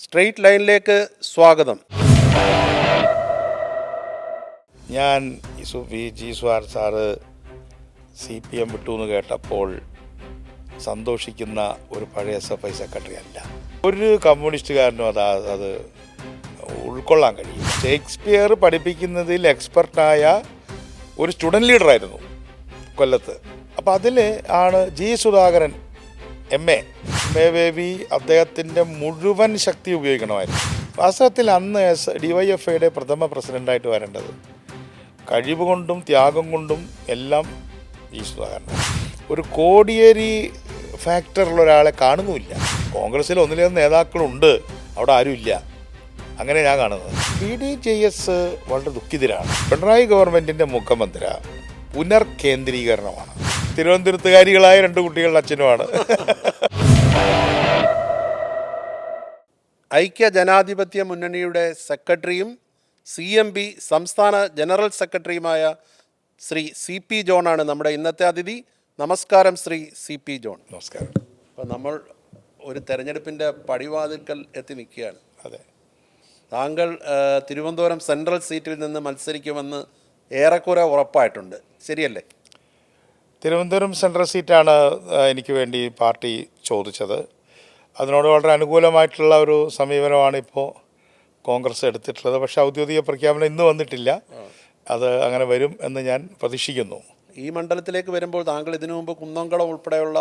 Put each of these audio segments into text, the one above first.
Straight ലൈനിലേക്ക് സ്വാഗതം. ഞാൻ ജി സുഹാർ സാറ് CPM വിട്ടു എന്ന് കേട്ടപ്പോൾ സന്തോഷിക്കുന്ന ഒരു പഴയ SFI സെക്രട്ടറി അല്ല. ഒരു കമ്മ്യൂണിസ്റ്റുകാരനും അത് ഉൾക്കൊള്ളാൻ കഴിയും. ഷേക്സ്പിയർ പഠിപ്പിക്കുന്നതിൽ എക്സ്പെർട്ടായ ഒരു സ്റ്റുഡൻറ് ലീഡറായിരുന്നു കൊല്ലത്ത്. അപ്പോൾ അതിൽ ആണ് ജി സുധാകരൻ MA അദ്ദേഹത്തിൻ്റെ മുഴുവൻ ശക്തി ഉപയോഗിക്കണമായിരുന്നു. വാസ്തവത്തിൽ അന്ന് DYFIയുടെ പ്രഥമ പ്രസിഡൻ്റായിട്ട് വരേണ്ടത് കഴിവ് കൊണ്ടും ത്യാഗം കൊണ്ടും എല്ലാം ജി സുധാകരൻ. ഒരു കോടിയേരി ഫാക്ടറിലുള്ള ഒരാളെ കാണുന്നുമില്ല. കോൺഗ്രസ്സിൽ ഒന്നിലേറെ നേതാക്കളുണ്ട്, അവിടെ ആരുമില്ല. അങ്ങനെ ഞാൻ കാണുന്നത്. BDJS വളരെ ദുഃഖിതരാണ്. പിണറായി ഗവൺമെൻറ്റിൻ്റെ മുഖ്യമന്ത്ര പുനർകേന്ദ്രീകരണമാണ്. തിരുവനന്തപുരത്തുകാരികളായ 2 കുട്ടികളുടെ അച്ഛനുമാണ്. ഐക്യ ജനാധിപത്യ മുന്നണിയുടെ സെക്രട്ടറിയും CMB സംസ്ഥാന ജനറൽ സെക്രട്ടറിയുമായ ശ്രീ CP ജോണാണ് നമ്മുടെ ഇന്നത്തെ അതിഥി. നമസ്കാരം ശ്രീ CP ജോൺ. നമസ്കാരം. അപ്പോൾ നമ്മൾ ഒരു തെരഞ്ഞെടുപ്പിൻ്റെ പടിവാതിൽക്കൽ എത്തി നിൽക്കുകയാണ്. അതെ, താങ്കൾ തിരുവനന്തപുരം സെൻട്രൽ സീറ്റിൽ നിന്ന് മത്സരിക്കുമെന്ന് ഏറെക്കുറെ ഉറപ്പായിട്ടുണ്ട്, ശരിയല്ലേ? തിരുവനന്തപുരം സെൻട്രൽ സീറ്റാണ് എനിക്ക് വേണ്ടി പാർട്ടി ചോദിച്ചത്. അതിനോട് വളരെ അനുകൂലമായിട്ടുള്ള ഒരു സമീപനമാണ് ഇപ്പോൾ കോൺഗ്രസ് എടുത്തിട്ടുള്ളത്. പക്ഷേ ഔദ്യോഗിക പ്രഖ്യാപനം ഇന്ന് വന്നിട്ടില്ല. അത് അങ്ങനെ വരും എന്ന് ഞാൻ പ്രതീക്ഷിക്കുന്നു. ഈ മണ്ഡലത്തിലേക്ക് വരുമ്പോൾ താങ്കൾ ഇതിനു മുമ്പ് കുന്നംകുളം ഉൾപ്പെടെയുള്ള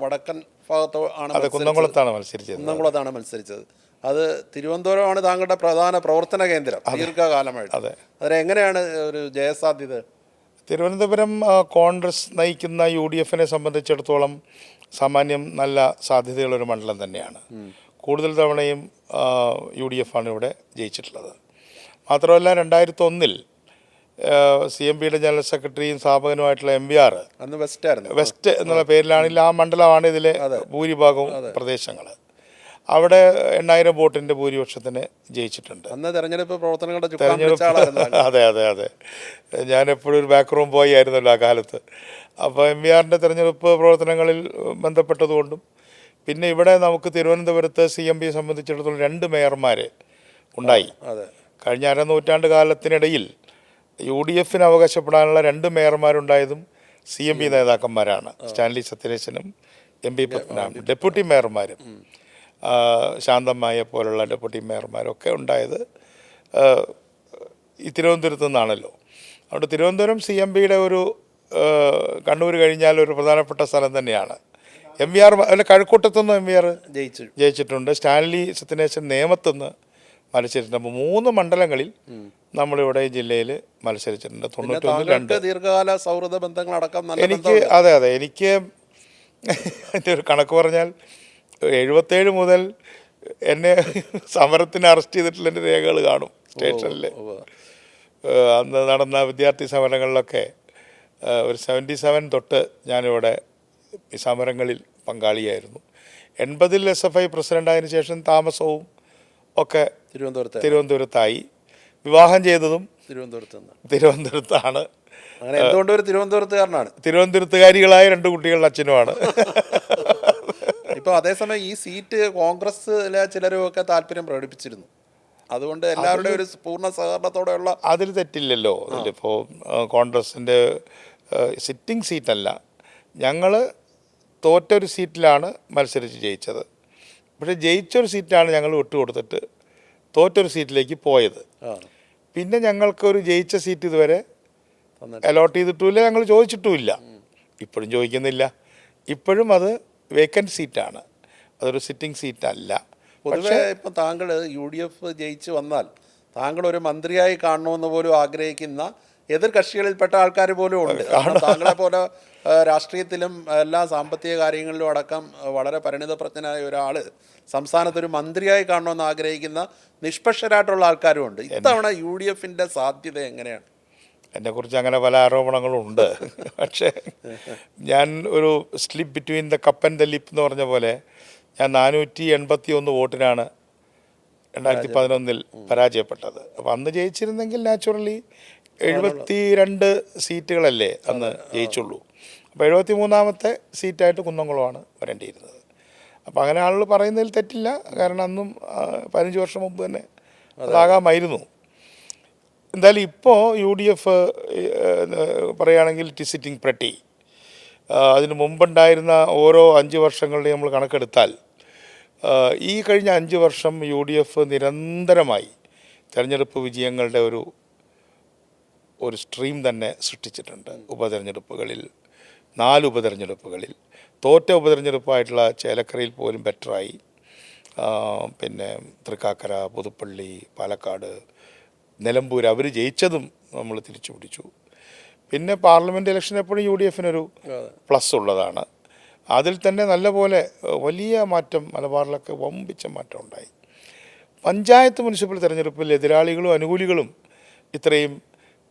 വടക്കൻ ഭാഗത്തോ ആണ് കുന്നംകുളത്താണ് മത്സരിച്ചത്. അത് തിരുവനന്തപുരമാണ് താങ്കളുടെ പ്രധാന പ്രവർത്തന കേന്ദ്രം ദീർഘകാലമായിട്ട്. അതെ. അതിനെങ്ങനെയാണ് ഒരു ജയസാധ്യത? തിരുവനന്തപുരം കോൺഗ്രസ് നയിക്കുന്ന UDFനെ സംബന്ധിച്ചിടത്തോളം സാമാന്യം നല്ല സാധ്യതയുള്ളൊരു മണ്ഡലം തന്നെയാണ്. കൂടുതൽ തവണയും UDF ആണ് ഇവിടെ ജയിച്ചിട്ടുള്ളത്. മാത്രമല്ല 2001 CMBയുടെ ജനറൽ സെക്രട്ടറിയും സ്ഥാപകനുമായിട്ടുള്ള MVR അന്ന് വെസ്റ്റ് എന്നുള്ള പേരിലാണെങ്കിൽ ആ മണ്ഡലമാണ് ഇതിലെ ഭൂരിഭാഗവും പ്രദേശങ്ങൾ. അവിടെ 8000 വോട്ടിൻ്റെ ഭൂരിപക്ഷത്തിന് ജയിച്ചിട്ടുണ്ട്. അന്ന് തെരഞ്ഞെടുപ്പ് പ്രവർത്തനങ്ങളുടെ അതെ അതെ അതെ ഞാൻ എപ്പോഴും ഒരു ബാക്ക് റൂം ബോയ് ആയിരുന്നല്ലോ ആ കാലത്ത്. അപ്പോൾ MVRൻ്റെ തെരഞ്ഞെടുപ്പ് പ്രവർത്തനങ്ങളിൽ ബന്ധപ്പെട്ടതുകൊണ്ടും പിന്നെ ഇവിടെ നമുക്ക് തിരുവനന്തപുരത്ത് CMBയെ സംബന്ധിച്ചിടത്തോളം 2 മേയർമാർ ഉണ്ടായി. കഴിഞ്ഞ അരനൂറ്റാണ്ട് കാലത്തിനിടയിൽ UDFന് അവകാശപ്പെടാനുള്ള 2 മേയർമാരുണ്ടായതും CMB നേതാക്കന്മാരാണ്. സ്റ്റാൻലി സത്യരേശനും MP പത്മനാഭനും. ഡെപ്യൂട്ടി മേയർമാരും ശാന്തമായ പോലുള്ള ഡെപ്യൂട്ടി മേയർമാരൊക്കെ ഉണ്ടായത് ഈ തിരുവനന്തപുരത്ത് നിന്നാണല്ലോ. അതുകൊണ്ട് തിരുവനന്തപുരം CMBയുടെ ഒരു കണ്ണൂർ കഴിഞ്ഞാൽ ഒരു പ്രധാനപ്പെട്ട സ്ഥലം തന്നെയാണ്. MVR അല്ല, കഴക്കൂട്ടത്തുനിന്ന് MVR ജയിച്ചിട്ടുണ്ട്. സ്റ്റാൻലി സത്യനേശൻ നേമത്തുനിന്ന് മത്സരിച്ചിട്ടുണ്ട്. അപ്പോൾ 3 മണ്ഡലങ്ങളിൽ നമ്മളിവിടെ ഈ ജില്ലയിൽ മത്സരിച്ചിട്ടുണ്ട്. 91 ദീർഘകാല സൗഹൃദ ബന്ധങ്ങളടക്കം എനിക്ക് അതെ എനിക്ക് അതിൻ്റെ ഒരു കണക്ക് പറഞ്ഞാൽ 77 മുതൽ എന്നെ സമരത്തിന് അറസ്റ്റ് ചെയ്തിട്ടുള്ള എൻ്റെ രേഖകൾ കാണും സ്റ്റേഷനിൽ. അന്ന് നടന്ന വിദ്യാർത്ഥി സമരങ്ങളിലൊക്കെ ഒരു 77 തൊട്ട് ഞാനിവിടെ ഈ സമരങ്ങളിൽ പങ്കാളിയായിരുന്നു. 80 SFI പ്രസിഡൻ്റായതിനു ശേഷം താമസവും ഒക്കെ തിരുവനന്തപുരത്തായി. വിവാഹം ചെയ്തതും തിരുവനന്തപുരത്താണ്. എന്തുകൊണ്ട് ഒരു തിരുവനന്തപുരത്തുകാരനാണ്? തിരുവനന്തപുരത്തുകാരികളായ 2 കുട്ടികളുടെ അച്ഛനുമാണ്. ഇപ്പോൾ അതേസമയം ഈ സീറ്റ് കോൺഗ്രസ്സിലെ ചിലരുമൊക്കെ താല്പര്യം പ്രകടിപ്പിച്ചിരുന്നു. അതുകൊണ്ട് എല്ലാവരുടെയും ഒരു പൂർണ്ണ സഹകരണത്തോടെയുള്ള അതിൽ തെറ്റില്ലല്ലോ. അതിലിപ്പോൾ കോൺഗ്രസിൻ്റെ സിറ്റിംഗ് സീറ്റല്ല, ഞങ്ങൾ തോറ്റൊരു സീറ്റിലാണ് മത്സരിച്ച് ജയിച്ചത്. പക്ഷേ ജയിച്ചൊരു സീറ്റാണ് ഞങ്ങൾ വിട്ടുകൊടുത്തിട്ട് തോറ്റൊരു സീറ്റിലേക്ക് പോയത്. പിന്നെ ഞങ്ങൾക്കൊരു ജയിച്ച സീറ്റ് ഇതുവരെ അലോട്ട് ചെയ്തിട്ടുമില്ല, ഞങ്ങൾ ചോദിച്ചിട്ടുമില്ല, ഇപ്പോഴും ചോദിക്കുന്നില്ല. ഇപ്പോഴും അത് വേക്കൻറ്റ് സീറ്റാണ്, അതൊരു സിറ്റിംഗ് സീറ്റല്ല. പൊതുവെ ഇപ്പം താങ്കൾ UDF ജയിച്ച് വന്നാൽ താങ്കൾ ഒരു മന്ത്രിയായി കാണണമെന്ന് പോലും ആഗ്രഹിക്കുന്ന എതിർ കക്ഷികളിൽപ്പെട്ട ആൾക്കാർ പോലും ഉണ്ട്. താങ്കളെ പോലെ രാഷ്ട്രീയത്തിലും എല്ലാ സാമ്പത്തിക കാര്യങ്ങളിലും അടക്കം വളരെ പരിണിതപ്രജ്ഞനായ ഒരാൾ സംസ്ഥാനത്തൊരു മന്ത്രിയായി കാണണമെന്ന് ആഗ്രഹിക്കുന്ന നിഷ്പക്ഷരായിട്ടുള്ള ആൾക്കാരും ഉണ്ട്. ഇത്തവണ UDFൻ്റെ സാധ്യത എങ്ങനെയാണ്? എന്നെക്കുറിച്ച് അങ്ങനെ പല ആരോപണങ്ങളുണ്ട്. പക്ഷേ ഞാൻ ഒരു slip between the cup and the lip എന്ന് പറഞ്ഞ പോലെ ഞാൻ 481 വോട്ടിനാണ് 2011 പരാജയപ്പെട്ടത്. അപ്പോൾ അന്ന് ജയിച്ചിരുന്നെങ്കിൽ നാച്ചുറലി 72 സീറ്റുകളല്ലേ അന്ന് ജയിച്ചുള്ളൂ. അപ്പോൾ 73ാമത്തെ സീറ്റായിട്ട് കുന്നംകുളമാണ് വരേണ്ടിയിരുന്നത്. അപ്പോൾ അങ്ങനെ ആളുകൾ പറയുന്നതിൽ തെറ്റില്ല. കാരണം അന്നും 15 വർഷം മുമ്പ് തന്നെ അതാകാമായിരുന്നു. എന്തായാലും ഇപ്പോൾ യു ഡി എഫ് പറയുകയാണെങ്കിൽ ഇറ്റ് ഇസ് സിറ്റിംഗ് പ്രട്ടി. അതിന് മുമ്പുണ്ടായിരുന്ന ഓരോ 5 വർഷങ്ങളുടെയും നമ്മൾ കണക്കെടുത്താൽ ഈ കഴിഞ്ഞ 5 വർഷം യു ഡി എഫ് നിരന്തരമായി തെരഞ്ഞെടുപ്പ് വിജയങ്ങളുടെ ഒരു സ്ട്രീം തന്നെ സൃഷ്ടിച്ചിട്ടുണ്ട്. ഉപതെരഞ്ഞെടുപ്പുകളിൽ 4 ഉപതെരഞ്ഞെടുപ്പുകളിൽ തോറ്റ ഉപതെരഞ്ഞെടുപ്പായിട്ടുള്ള ചേലക്കരയിൽ പോലും ബെറ്ററായി. പിന്നെ തൃക്കാക്കര, പുതുപ്പള്ളി, പാലക്കാട്, നിലമ്പൂർ അവർ ജയിച്ചതും നമ്മൾ തിരിച്ചു പിടിച്ചു. പിന്നെ പാർലമെൻറ്റ് ഇലക്ഷൻ എപ്പോഴും യു ഡി എഫിനൊരു പ്ലസ് ഉള്ളതാണ്. അതിൽ തന്നെ നല്ലപോലെ വലിയ മാറ്റം മലബാറിലൊക്കെ വമ്പിച്ച മാറ്റം ഉണ്ടായി. പഞ്ചായത്ത് മുനിസിപ്പൽ തിരഞ്ഞെടുപ്പിൽ എതിരാളികളും അനുകൂലികളും ഇത്രയും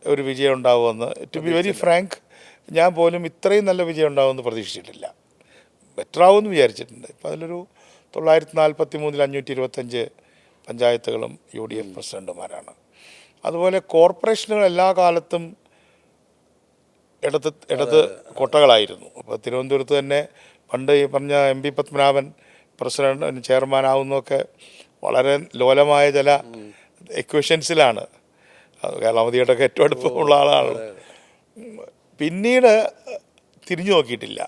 ഒരു വിജയം ഉണ്ടാവുമെന്ന്, ടു ബി വെരി ഫ്രാങ്ക്, ഞാൻ പോലും ഇത്രയും നല്ല വിജയം ഉണ്ടാവുമെന്ന് പ്രതീക്ഷിച്ചിട്ടില്ല. ബെറ്ററാവുമെന്ന് വിചാരിച്ചിട്ടുണ്ട്. ഇപ്പോൾ അതിലൊരു 943-ൽ 525 പഞ്ചായത്തുകളും യു ഡി എഫ് പ്രസിഡന്റുമാരാണ്. അതുപോലെ കോർപ്പറേഷനുകൾ എല്ലാ കാലത്തും ഇടത് കോട്ടകളായിരുന്നു. അപ്പോൾ തിരുവനന്തപുരത്ത് തന്നെ പണ്ട് ഈ പറഞ്ഞ എം പി പത്മനാഭൻ പ്രസിഡന്റ് ചെയർമാനാവുന്നതൊക്കെ വളരെ ലോലമായ ചില എക്വേഷൻസിലാണ്. കേരളാമതിയായിട്ടൊക്കെ ഏറ്റവും അടുപ്പമുള്ള ആളാണ്. പിന്നീട് തിരിഞ്ഞു നോക്കിയിട്ടില്ല.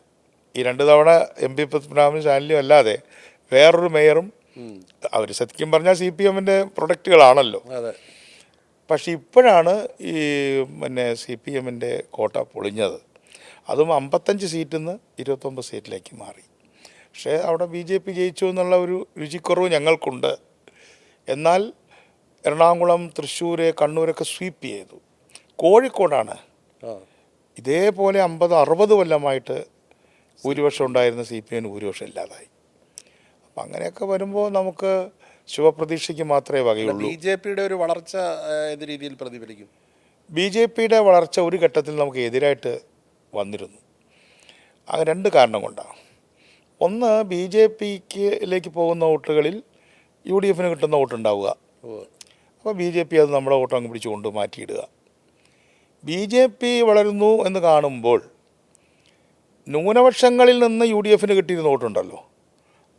ഈ 2 തവണ എം പി പത്മനാഭൻ ചാനലിലും അല്ലാതെ വേറൊരു മേയറും അവർ സത്യം പറഞ്ഞാൽ CPM-ൻ്റെ പ്രൊഡക്റ്റുകളാണല്ലോ. പക്ഷെ ഇപ്പോഴാണ് ഈ CPM-ൻ്റെ കോട്ട പൊളിഞ്ഞത്. അതും 55 സീറ്റിൽ നിന്ന് 29 സീറ്റിലേക്ക് മാറി. പക്ഷേ അവിടെ BJP ജയിച്ചു എന്നുള്ള ഒരു രുചിക്കുറവ് ഞങ്ങൾക്കുണ്ട്. എന്നാൽ എറണാകുളം, തൃശ്ശൂർ, കണ്ണൂരൊക്കെ സ്വീപ്പ് ചെയ്തു. കോഴിക്കോടാണ് ഇതേപോലെ 50-60 കൊല്ലമായിട്ട് ഭൂരിപക്ഷം ഉണ്ടായിരുന്ന CPM ഭൂരിപക്ഷം ഇല്ലാതായി. അപ്പം അങ്ങനെയൊക്കെ വരുമ്പോൾ നമുക്ക് ശുഭപ്രതീക്ഷയ്ക്ക് മാത്രമേ വകയുള്ളൂ. BJP-യുടെ ഒരു വളർച്ച ഏത് രീതിയിൽ പ്രതിഫലിക്കും? BJP-യുടെ വളർച്ച ഒരു ഘട്ടത്തിൽ നമുക്ക് എതിരായിട്ട് വന്നിരുന്നു. അത് 2 കാരണം കൊണ്ടാണ്. ഒന്ന്, BJP-ലേക്ക് പോകുന്ന വോട്ടുകളിൽ UDF-ന് കിട്ടുന്ന വോട്ടുണ്ടാവുക. അപ്പോൾ BJP അത് നമ്മുടെ വോട്ട് അങ്ങ് പിടിച്ചുകൊണ്ട് മാറ്റിയിടുക. BJP വളരുന്നു എന്ന് കാണുമ്പോൾ ന്യൂനപക്ഷങ്ങളിൽ നിന്ന് UDF-ന് കിട്ടിയിരുന്ന വോട്ടുണ്ടല്ലോ,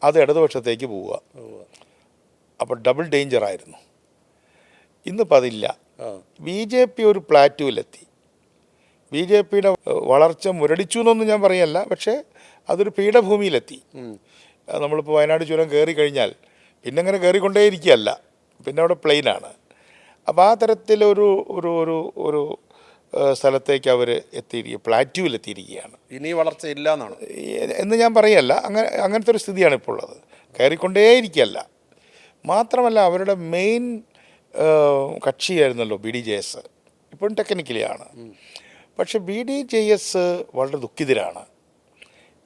അത് ഇടതുപക്ഷത്തേക്ക് പോവുക. അപ്പോൾ ഡബിൾ ഡേഞ്ചറായിരുന്നു. ഇന്നിപ്പോൾ അതില്ല. BJP ഒരു പ്ലാറ്റ്യൂവിലെത്തി. BJP-യുടെ വളർച്ച മുരടിച്ചു എന്നൊന്നും ഞാൻ പറയല്ല, പക്ഷേ അതൊരു പീഠഭൂമിയിലെത്തി. നമ്മളിപ്പോൾ വയനാട് ചുരം കയറി കഴിഞ്ഞാൽ പിന്നെ അങ്ങനെ കയറിക്കൊണ്ടേയിരിക്കുകയല്ല, പിന്നെ അവിടെ പ്ലെയിനാണ്. അപ്പോൾ ആ തരത്തിലൊരു ഒരു ഒരു ഒരു സ്ഥലത്തേക്ക് അവർ പ്ലാറ്റ്യൂവിലെത്തിയിരിക്കുകയാണ്. ഇനി വളർച്ച ഇല്ല എന്നാണ് എന്ന് ഞാൻ പറയല്ല. അങ്ങനത്തെ ഒരു സ്ഥിതിയാണ് ഇപ്പോൾ ഉള്ളത്. കയറിക്കൊണ്ടേയിരിക്കുകയല്ല. മാത്രമല്ല അവരുടെ മെയിൻ കക്ഷിയായിരുന്നല്ലോ BDJS, ഇപ്പോഴും ടെക്നിക്കലിയാണ്. പക്ഷെ BDJS വളരെ ദുഃഖിതരാണ്.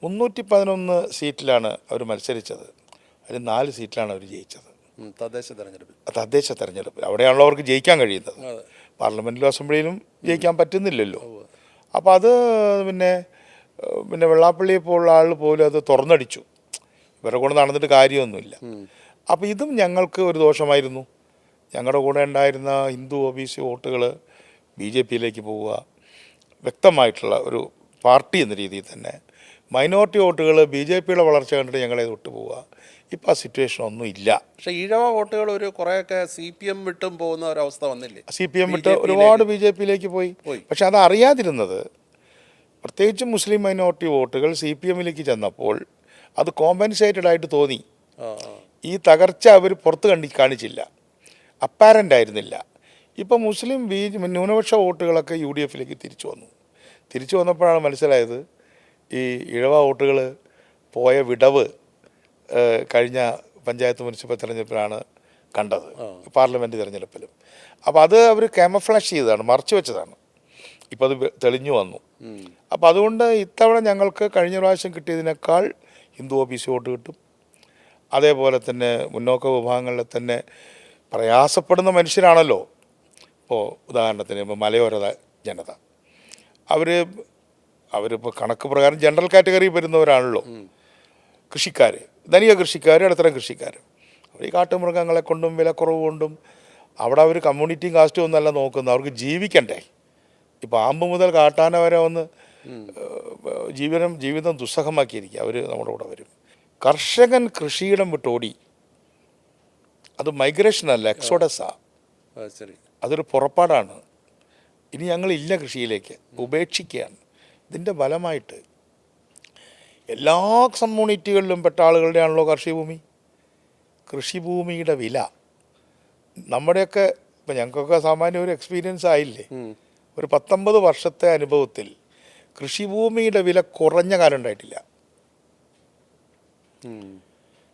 311 സീറ്റിലാണ് അവർ മത്സരിച്ചത്. അതിൽ 4 സീറ്റിലാണ് അവർ ജയിച്ചത്. തദ്ദേശ തെരഞ്ഞെടുപ്പിൽ അവിടെയാണല്ലോ അവർക്ക് ജയിക്കാൻ കഴിയുന്നത്. പാർലമെൻറ്റിലും അസംബ്ലിയിലും ജയിക്കാൻ പറ്റുന്നില്ലല്ലോ. അപ്പോൾ അത് പിന്നെ വെള്ളാപ്പള്ളിയെ പോലുള്ള ആൾ പോലും അത് തുറന്നടിച്ചു. ഇവരെ കൊണ്ട് നടന്നിട്ട് കാര്യമൊന്നുമില്ല. അപ്പോൾ ഇതും ഞങ്ങൾക്ക് ഒരു ദോഷമായിരുന്നു. ഞങ്ങളുടെ കൂടെ ഉണ്ടായിരുന്ന ഹിന്ദു OBC വോട്ടുകൾ BJP-യിലേക്ക് പോവുക, വ്യക്തമായിട്ടുള്ള ഒരു പാർട്ടി എന്ന രീതിയിൽ തന്നെ. മൈനോറിറ്റി വോട്ടുകൾ BJP-യുടെ വളർച്ച കണ്ടിട്ട് ഞങ്ങളെ തൊട്ട് പോവുക. ഇപ്പോൾ ആ സിറ്റുവേഷൻ ഒന്നും ഇല്ല. പക്ഷേ ഈഴവ വോട്ടുകൾ ഒരു കുറേയൊക്കെ CPM വിട്ടും പോകുന്ന ഒരവസ്ഥ വന്നില്ലേ? CPM വിട്ട് ഒരുപാട് BJP-യിലേക്ക് പോയി. പക്ഷെ അത് അറിയാതിരുന്നത്, പ്രത്യേകിച്ചും മുസ്ലിം മൈനോറിറ്റി വോട്ടുകൾ CPM-ലേക്ക് ചെന്നപ്പോൾ അത് കോമ്പൻസേറ്റഡ് ആയിട്ട് തോന്നി. ഈ തകർച്ച അവർ പുറത്ത് കാണിച്ചില്ല, അപ്പാരൻ്റ് ആയിരുന്നില്ല. ഇപ്പോൾ മുസ്ലിം ന്യൂനപക്ഷ വോട്ടുകളൊക്കെ UDF-ലേക്ക് തിരിച്ചു വന്നപ്പോഴാണ് മനസ്സിലായത് ഈ ഇഴവ വോട്ടുകൾ പോയ വിടവ് കഴിഞ്ഞ പഞ്ചായത്ത് മുനിസിപ്പൽ തിരഞ്ഞെടുപ്പിലാണ് കണ്ടത്, പാർലമെൻറ്റ് തിരഞ്ഞെടുപ്പിലും. അപ്പോൾ അത് അവർ ക്യാമഫ്ലാഷ് ചെയ്തതാണ്, മറച്ചു വെച്ചതാണ്. ഇപ്പോൾ അത് തെളിഞ്ഞു വന്നു. അപ്പോൾ അതുകൊണ്ട് ഇത്തവണ ഞങ്ങൾക്ക് കഴിഞ്ഞ പ്രാവശ്യം കിട്ടിയതിനേക്കാൾ ഹിന്ദു OBC വോട്ട് കിട്ടും. അതേപോലെ തന്നെ മുന്നോക്ക വിഭാഗങ്ങളിലെ തന്നെ പ്രയാസപ്പെടുന്ന മനുഷ്യരാണല്ലോ. ഇപ്പോൾ ഉദാഹരണത്തിന് ഇപ്പോൾ മലയോര ജനത, അവരിപ്പോൾ കണക്ക് പ്രകാരം ജനറൽ കാറ്റഗറി വരുന്നവരാണല്ലോ. കൃഷിക്കാർ, ധനിക കൃഷിക്കാർ, ഇടത്തരം കൃഷിക്കാർ, അവർ ഈ കാട്ടുമൃഗങ്ങളെ കൊണ്ടും വിലക്കുറവ് കൊണ്ടും അവിടെ അവർ കമ്മ്യൂണിറ്റിയും കാസ്റ്റും ഒന്നല്ല നോക്കുന്നത്, അവർക്ക് ജീവിക്കണ്ടേ. ഈ പാമ്പ് മുതൽ കാട്ടാന വരെ ജീവിതം ദുസ്സഹമാക്കിയിരിക്കുക. അവർ നമ്മുടെ കൂടെ വരും. കർഷകൻ കൃഷിയിടം വിട്ടോടി. അത് മൈഗ്രേഷൻ അല്ല, എക്സോഡസാണ്. ശരി. അതൊരു പുറപ്പാടാണ്. ഇനി ഞങ്ങളില്ല കൃഷിയിലേക്ക്, ഉപേക്ഷിക്കുകയാണ്. ഇതിൻ്റെ ഫലമായിട്ട് എല്ലാ കമ്മ്യൂണിറ്റികളിലും പെട്ട ആളുകളുടെ ആണല്ലോ കൃഷിഭൂമി. കൃഷിഭൂമിയുടെ വില നമ്മുടെയൊക്കെ ഇപ്പം ഞങ്ങൾക്കൊക്കെ സാമാന്യ ഒരു എക്സ്പീരിയൻസ് ആയില്ലേ, ഒരു 19 വർഷത്തെ അനുഭവത്തിൽ കൃഷിഭൂമിയുടെ വില കുറഞ്ഞ കാലം ഉണ്ടായിട്ടില്ല.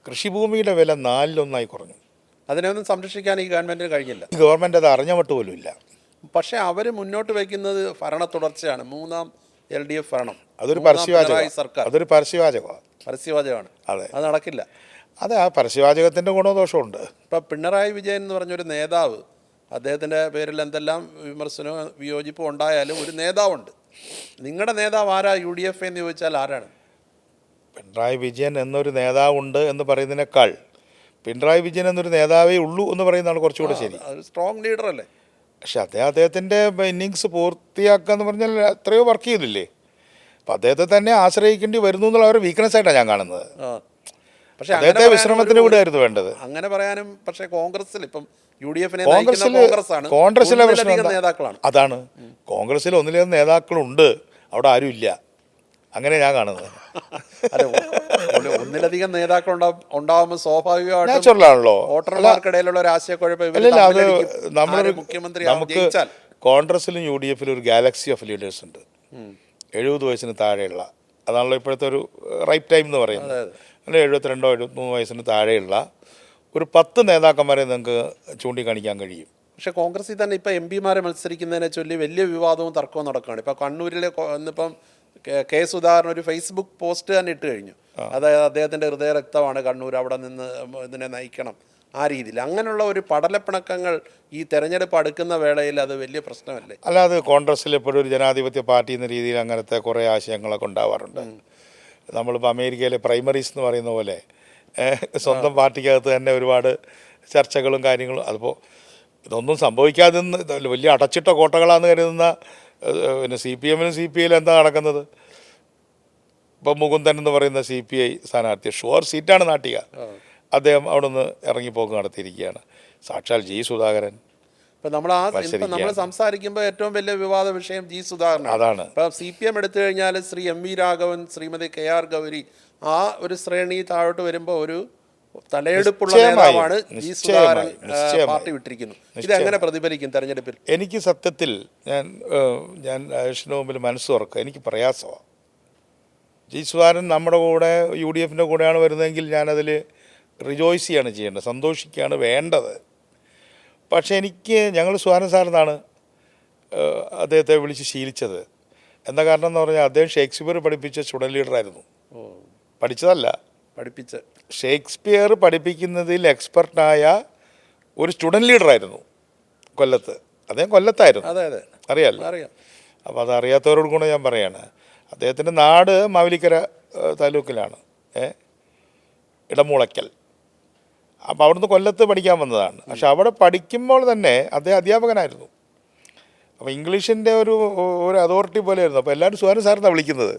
കൃഷിഭൂമിയുടെ വില 4-1 കുറഞ്ഞു. അതിനെയൊന്നും സംരക്ഷിക്കാൻ ഈ ഗവൺമെന്റിന് കഴിഞ്ഞില്ല. ഗവൺമെൻറ് അത് അറിഞ്ഞിട്ട് പോലും ഇല്ല. പക്ഷേ അവർ മുന്നോട്ട് വയ്ക്കുന്നത് ഭരണ തുടർച്ചയാണ്. 3ാം LDF ഭരണം, അതൊരു 3ാം പിണറായി സർക്കാർ. അതൊരു പരസ്യവാചകമാണ്. പരസ്യവാചകമാണ്. അതെ, അത് നടക്കില്ല. അതെ, ആ പരസ്യവാചകത്തിൻ്റെ ഗുണദോഷമുണ്ട്. ഇപ്പം പിണറായി വിജയൻ എന്ന് പറഞ്ഞൊരു നേതാവ്, അദ്ദേഹത്തിൻ്റെ പേരിൽ എന്തെല്ലാം വിമർശനവും വിയോജിപ്പും ഉണ്ടായാലും ഒരു നേതാവുണ്ട്. നിങ്ങളുടെ നേതാവ് ആരാ UDF എന്ന് ചോദിച്ചാൽ ആരാണ്? പിണറായി വിജയൻ എന്നൊരു നേതാവുണ്ട് എന്ന് പറയുന്നതിനേക്കാൾ പിണറായി വിജയൻ എന്നൊരു നേതാവേ ഉള്ളൂ എന്ന് പറയുന്നതാണ് കുറച്ചുകൂടെ ശരി. സ്ട്രോങ് ലീഡർ അല്ലേ? പക്ഷെ അദ്ദേഹത്തിൻ്റെ ഇന്നിങ്സ് പൂർത്തിയാക്കുക എന്ന് പറഞ്ഞാൽ എത്രയോ വർക്ക് ചെയ്തില്ലേ. അപ്പം അദ്ദേഹത്തെ തന്നെ ആശ്രയിക്കേണ്ടി വരുന്നു എന്നുള്ള ഒരു വീക്ക്നെസ് ആയിട്ടാണ് ഞാൻ കാണുന്നത്. പക്ഷേ അദ്ദേഹത്തെ വിശ്രമത്തിന് വിടുകയായിരുന്നു വേണ്ടത്. അങ്ങനെ പറയാനും പക്ഷേ കോൺഗ്രസിൽ ഇപ്പം UDF കോൺഗ്രസിലെ നേതാക്കളാണ്. അതാണ്, കോൺഗ്രസിൽ ഒന്നിലേറെ നേതാക്കളുണ്ട്, അവിടെ ആരും ഇല്ല. അങ്ങനെ ഞാൻ കാണുന്നത്. ഒന്നിലധികം നേതാക്കൾ ഉണ്ടാവുമ്പോൾ സ്വാഭാവികമായിട്ടും നാച്ചുറലാണല്ലോ വോട്ടർമാർക്കിടയിലുള്ള ഒരു ആശയക്കുഴപ്പം. അത് നമ്മളൊരു മുഖ്യമന്ത്രി നമുക്ക് കോൺഗ്രസിലും UDFലും ഒരു ഗാലക്സി ഓഫ് ലീഡേഴ്സ് ഉണ്ട്. 70 വയസ്സിന് താഴെയുള്ള, അതാണല്ലോ ഇപ്പോഴത്തെ ഒരു റൈറ്റ് ടൈം എന്ന് പറയുന്നത്. അല്ലെങ്കിൽ 72-73 വയസ്സിന് താഴെയുള്ള ഒരു 10 നേതാക്കന്മാരെ നിങ്ങൾക്ക് ചൂണ്ടിക്കാണിക്കാൻ കഴിയും. പക്ഷേ കോൺഗ്രസിൽ തന്നെ ഇപ്പം MPമാരെ മത്സരിക്കുന്നതിനെ ചൊല്ലി വലിയ വിവാദവും തർക്കവും നടക്കുകയാണ്. ഇപ്പം കണ്ണൂരിലെ ഇന്നിപ്പം K. സുധാകരൻ ഒരു ഫേസ്ബുക്ക് പോസ്റ്റ് തന്നെ ഇട്ട് കഴിഞ്ഞു. അതായത് അദ്ദേഹത്തിൻ്റെ ഹൃദയരക്തമാണ് കണ്ണൂർ, അവിടെ നിന്ന് ഇതിനെ നയിക്കണം, ആ രീതിയിൽ. അങ്ങനെയുള്ള ഒരു പടലപ്പിണക്കങ്ങൾ ഈ തെരഞ്ഞെടുപ്പ് അടുക്കുന്ന വേളയിൽ അത് വലിയ പ്രശ്നമല്ലേ? അല്ലാതെ കോൺഗ്രസ്സിൽ എപ്പോഴും ഒരു ജനാധിപത്യ പാർട്ടി എന്ന രീതിയിൽ അങ്ങനത്തെ കുറേ ആശയങ്ങളൊക്കെ ഉണ്ടാവാറുണ്ട്. നമ്മളിപ്പോൾ അമേരിക്കയിലെ പ്രൈമറീസ് എന്ന് പറയുന്ന പോലെ സ്വന്തം പാർട്ടിക്കകത്ത് തന്നെ ഒരുപാട് ചർച്ചകളും കാര്യങ്ങളും. അതിപ്പോൾ ഇതൊന്നും സംഭവിക്കാതെ വലിയ അടച്ചിട്ട കോട്ടകളാണെന്ന് കരുതുന്ന പിന്നെ CPMനും CPIയിലും എന്താ നടക്കുന്നത്? ഇപ്പം മുകുന്ദൻ എന്ന് പറയുന്ന CPI സ്ഥാനാർത്ഥി ഷുവർ സീറ്റാണ് നാട്ടിക, അദ്ദേഹം അവിടെ നിന്ന് ഇറങ്ങിപ്പോക്ക് നടത്തിയിരിക്കുകയാണ്. സാക്ഷാൽ G. സുധാകരൻ. ഇപ്പം നമ്മൾ സംസാരിക്കുമ്പോൾ ഏറ്റവും വലിയ വിവാദ വിഷയം G. സുധാകരൻ അതാണ്. ഇപ്പം CPM എടുത്തു കഴിഞ്ഞാൽ ശ്രീ MV രാഘവൻ, ശ്രീമതി KR ഗൗരി, ആ ഒരു ശ്രേണി താഴോട്ട് വരുമ്പോൾ ഒരു തലയെടുപ്പുള്ള നേതാവാണ് G. സുധാകരൻ പാർട്ടി വിട്ടിരിക്കുന്നു. ഇതെങ്ങനെ പ്രതിഫലിക്കും തെരഞ്ഞെടുപ്പിൽ? എനിക്ക് സത്യത്തിൽ ഞാൻ രാജേഷിന് മുമ്പിൽ മനസ്സ് തുറക്കുക, എനിക്ക് പ്രയാസമാണ്. G. സുധാകരൻ നമ്മുടെ കൂടെ UDFൻ്റെ കൂടെയാണ് വരുന്നതെങ്കിൽ ഞാനതിൽ റിജോയ്സ് ചെയ്യാണ് ചെയ്യേണ്ടത്, സന്തോഷിക്കുകയാണ് വേണ്ടത്. പക്ഷേ ഞങ്ങൾ സുധാകരൻ സാറിനാണ് അദ്ദേഹത്തെ വിളിച്ച് ശീലിച്ചത്. എന്താ കാരണം എന്ന് പറഞ്ഞാൽ അദ്ദേഹം ഷേക്സ്പിയർ പഠിപ്പിച്ച സ്റ്റുഡൻറ് ലീഡറായിരുന്നു. പഠിച്ചതല്ല, ഷേക്സ്പിയർ പഠിപ്പിക്കുന്നതിൽ എക്സ്പെർട്ടായ ഒരു സ്റ്റുഡൻറ് ലീഡറായിരുന്നു കൊല്ലത്ത്. അദ്ദേഹം കൊല്ലത്തായിരുന്നു, അറിയാമല്ലോ. അപ്പോൾ അതറിയാത്തവരോട് കൂടെ ഞാൻ പറയാണ്, അദ്ദേഹത്തിൻ്റെ നാട് മാവേലിക്കര താലൂക്കിലാണ്, ഇടമൂളയ്ക്കൽ. അപ്പോൾ അവിടുന്ന് കൊല്ലത്ത് പഠിക്കാൻ വന്നതാണ്. പക്ഷെ അവിടെ പഠിക്കുമ്പോൾ തന്നെ അദ്ദേഹം അധ്യാപകനായിരുന്നു. അപ്പോൾ ഇംഗ്ലീഷിൻ്റെ ഒരു അതോറിറ്റി പോലെയായിരുന്നു. അപ്പോൾ എല്ലാവരും സുധാകരൻ സാറിനാണ് വിളിക്കുന്നത്.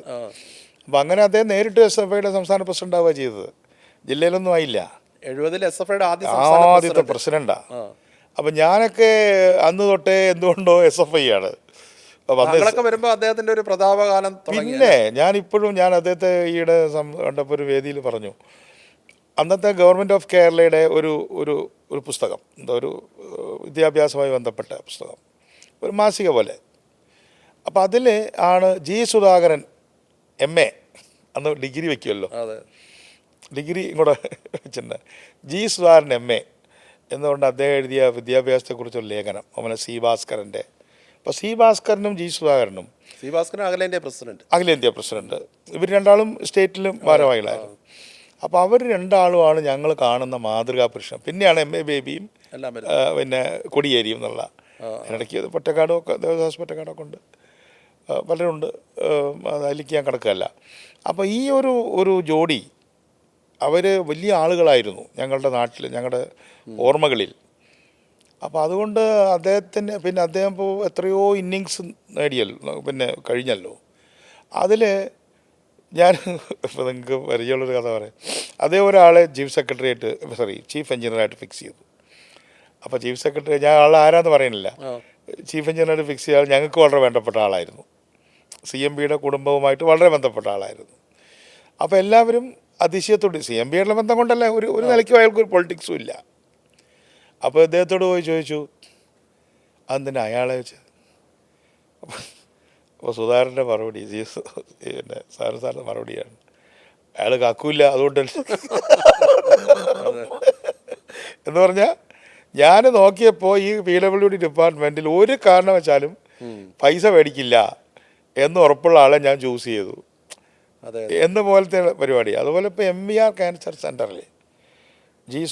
അപ്പോൾ അങ്ങനെ അദ്ദേഹം നേരിട്ട് SFIയുടെ സംസ്ഥാന പ്രസിഡന്റ് ആവുക ചെയ്തത്. ജില്ലയിലൊന്നും ആയില്ല. 70-ൽ SFIയുടെ ആദ്യത്തെ പ്രസിഡന്റാണ്. അപ്പം ഞാനൊക്കെ അന്ന് തൊട്ടേ എന്തുകൊണ്ടോ SFI ആണ്. വരുമ്പോൾ അദ്ദേഹത്തിൻ്റെ ഒരു പ്രതാപകാലം. പിന്നെ ഞാൻ അദ്ദേഹത്തെ ഈയിടെ കണ്ടപ്പോൾ ഒരു വേദിയിൽ പറഞ്ഞു, അന്നത്തെ ഗവൺമെൻറ് ഓഫ് കേരളയുടെ ഒരു പുസ്തകം, എന്താ ഒരു വിദ്യാഭ്യാസവുമായി ബന്ധപ്പെട്ട പുസ്തകം, ഒരു മാസിക പോലെ. അപ്പോൾ അതിൽ ആണ് G. സുധാകരൻ MA, അന്ന് ഡിഗ്രി വയ്ക്കുമല്ലോ, ഡിഗ്രി ഇങ്ങോട്ട് വെച്ചിട്ടുണ്ട്, G. സുധാകരൻ MA എന്നുകൊണ്ട് അദ്ദേഹം എഴുതിയ വിദ്യാഭ്യാസത്തെക്കുറിച്ചൊരു ലേഖനം, അങ്ങനെ C. ഭാസ്കരൻ്റെ. അപ്പോൾ C. ഭാസ്കരനും G. സുധാകരനും, C. ഭാസ്കരൻ അഖിലേന്ത്യാ പ്രസിഡന്റ്, ഇവർ രണ്ടാളും സ്റ്റേറ്റിലും ഭാരവാഹികളായിരുന്നു. അപ്പോൾ അവർ രണ്ടാളുമാണ് ഞങ്ങൾ കാണുന്ന മാതൃകാ പുരുഷൻ. പിന്നെയാണ് MA ബേബിയും പിന്നെ കൊടിയേരിയും എന്നുള്ള. ഇടയ്ക്ക് പൊറ്റക്കാടും ഒക്കെ, ദേവദാസ് പൊറ്റക്കാടൊക്കെ ഉണ്ട്, പലരുണ്ട്, അതിലേക്ക് ഞാൻ കിടക്കുകയല്ല. അപ്പോൾ ഈ ഒരു ജോഡി അവർ വലിയ ആളുകളായിരുന്നു ഞങ്ങളുടെ നാട്ടിൽ, ഞങ്ങളുടെ ഓർമ്മകളിൽ. അപ്പോൾ അതുകൊണ്ട് അദ്ദേഹം ഇപ്പോൾ എത്രയോ ഇന്നിങ്സ് നേടിയല്ലോ, കഴിഞ്ഞല്ലോ. അതിൽ ഞാൻ ഇപ്പോൾ നിങ്ങൾക്ക് പരിചയമുള്ളൊരു കഥ പറയാം. അതേ ഒരാളെ ചീഫ് എഞ്ചിനീയറായിട്ട് ഫിക്സ് ചെയ്തു. അപ്പോൾ ചീഫ് സെക്രട്ടറി, ഞാൻ ആൾ ആരാന്ന് പറയുന്നില്ല, ചീഫ് എഞ്ചിനീയറായിട്ട് ഫിക്സ് ചെയ്താൽ ഞങ്ങൾക്ക് വളരെ വേണ്ടപ്പെട്ട ആളായിരുന്നു. CMBയുടെ കുടുംബവുമായിട്ട് വളരെ ബന്ധപ്പെട്ട ആളായിരുന്നു. അപ്പോൾ എല്ലാവരും അതിശയത്തോട്, CMBയുടെ ബന്ധം കൊണ്ടല്ല, ഒരു നിലയ്ക്കും അയാൾക്കൊരു പൊളിറ്റിക്സും ഇല്ല. അപ്പോൾ അദ്ദേഹത്തോട് പോയി ചോദിച്ചു, അതെന്തിനാ അയാളെ വെച്ച്? അപ്പോൾ സുധാകരൻ്റെ മറുപടി, പിന്നെ സാറിൻ്റെ മറുപടിയാണ്, അയാൾ കക്കൂല്ല അതുകൊണ്ട് എന്ന് പറഞ്ഞാൽ, ഞാൻ നോക്കിയപ്പോൾ ഈ PWD ഡിപ്പാർട്ട്മെൻറ്റിൽ ഒരു കാരണവശാലും പൈസ മേടിക്കില്ല എന്ന് ഉറപ്പുള്ള ആളെ ഞാൻ ചൂസ് ചെയ്തു എന്ന പോലത്തെ പരിപാടി. അതുപോലെ ഇപ്പോൾ MER ക്യാൻസർ സെൻ്ററിൽ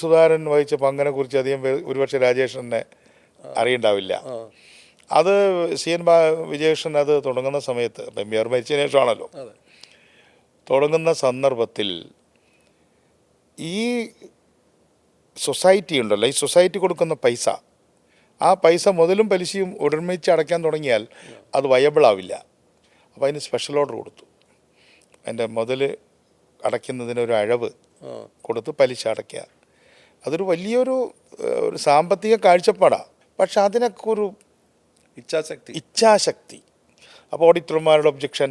സുധാകരൻ വഹിച്ച പങ്കിനെക്കുറിച്ച് അധികം ഒരുപക്ഷെ രാജേഷനെ അറിയണ്ടാവില്ല. അത് CN വിജയകൃഷ്ണൻ അത് തുടങ്ങുന്ന സമയത്ത്, MER മരിച്ചതിന് ശേഷമാണല്ലോ, തുടങ്ങുന്ന സന്ദർഭത്തിൽ ഈ സൊസൈറ്റി ഉണ്ടല്ലോ, ഈ സൊസൈറ്റി കൊടുക്കുന്ന പൈസ, ആ പൈസ മുതലും പലിശയും ഒരുമിച്ച് അടയ്ക്കാൻ തുടങ്ങിയാൽ അത് വയബിൾ ആവില്ല. അപ്പോൾ അതിന് സ്പെഷ്യൽ ഓർഡർ കൊടുത്തു. അതിൻ്റെ മുതൽ അടയ്ക്കുന്നതിനൊരു അഴവ് കൊടുത്ത് പലിശ അടയ്ക്കുക. അതൊരു വലിയൊരു സാമ്പത്തിക കാഴ്ചപ്പാടാണ്. പക്ഷെ അതിനൊക്കെ ഒരു ഇച്ഛാശക്തി. അപ്പോൾ ഓഡിറ്റർമാരുടെ ഒബ്ജക്ഷൻ,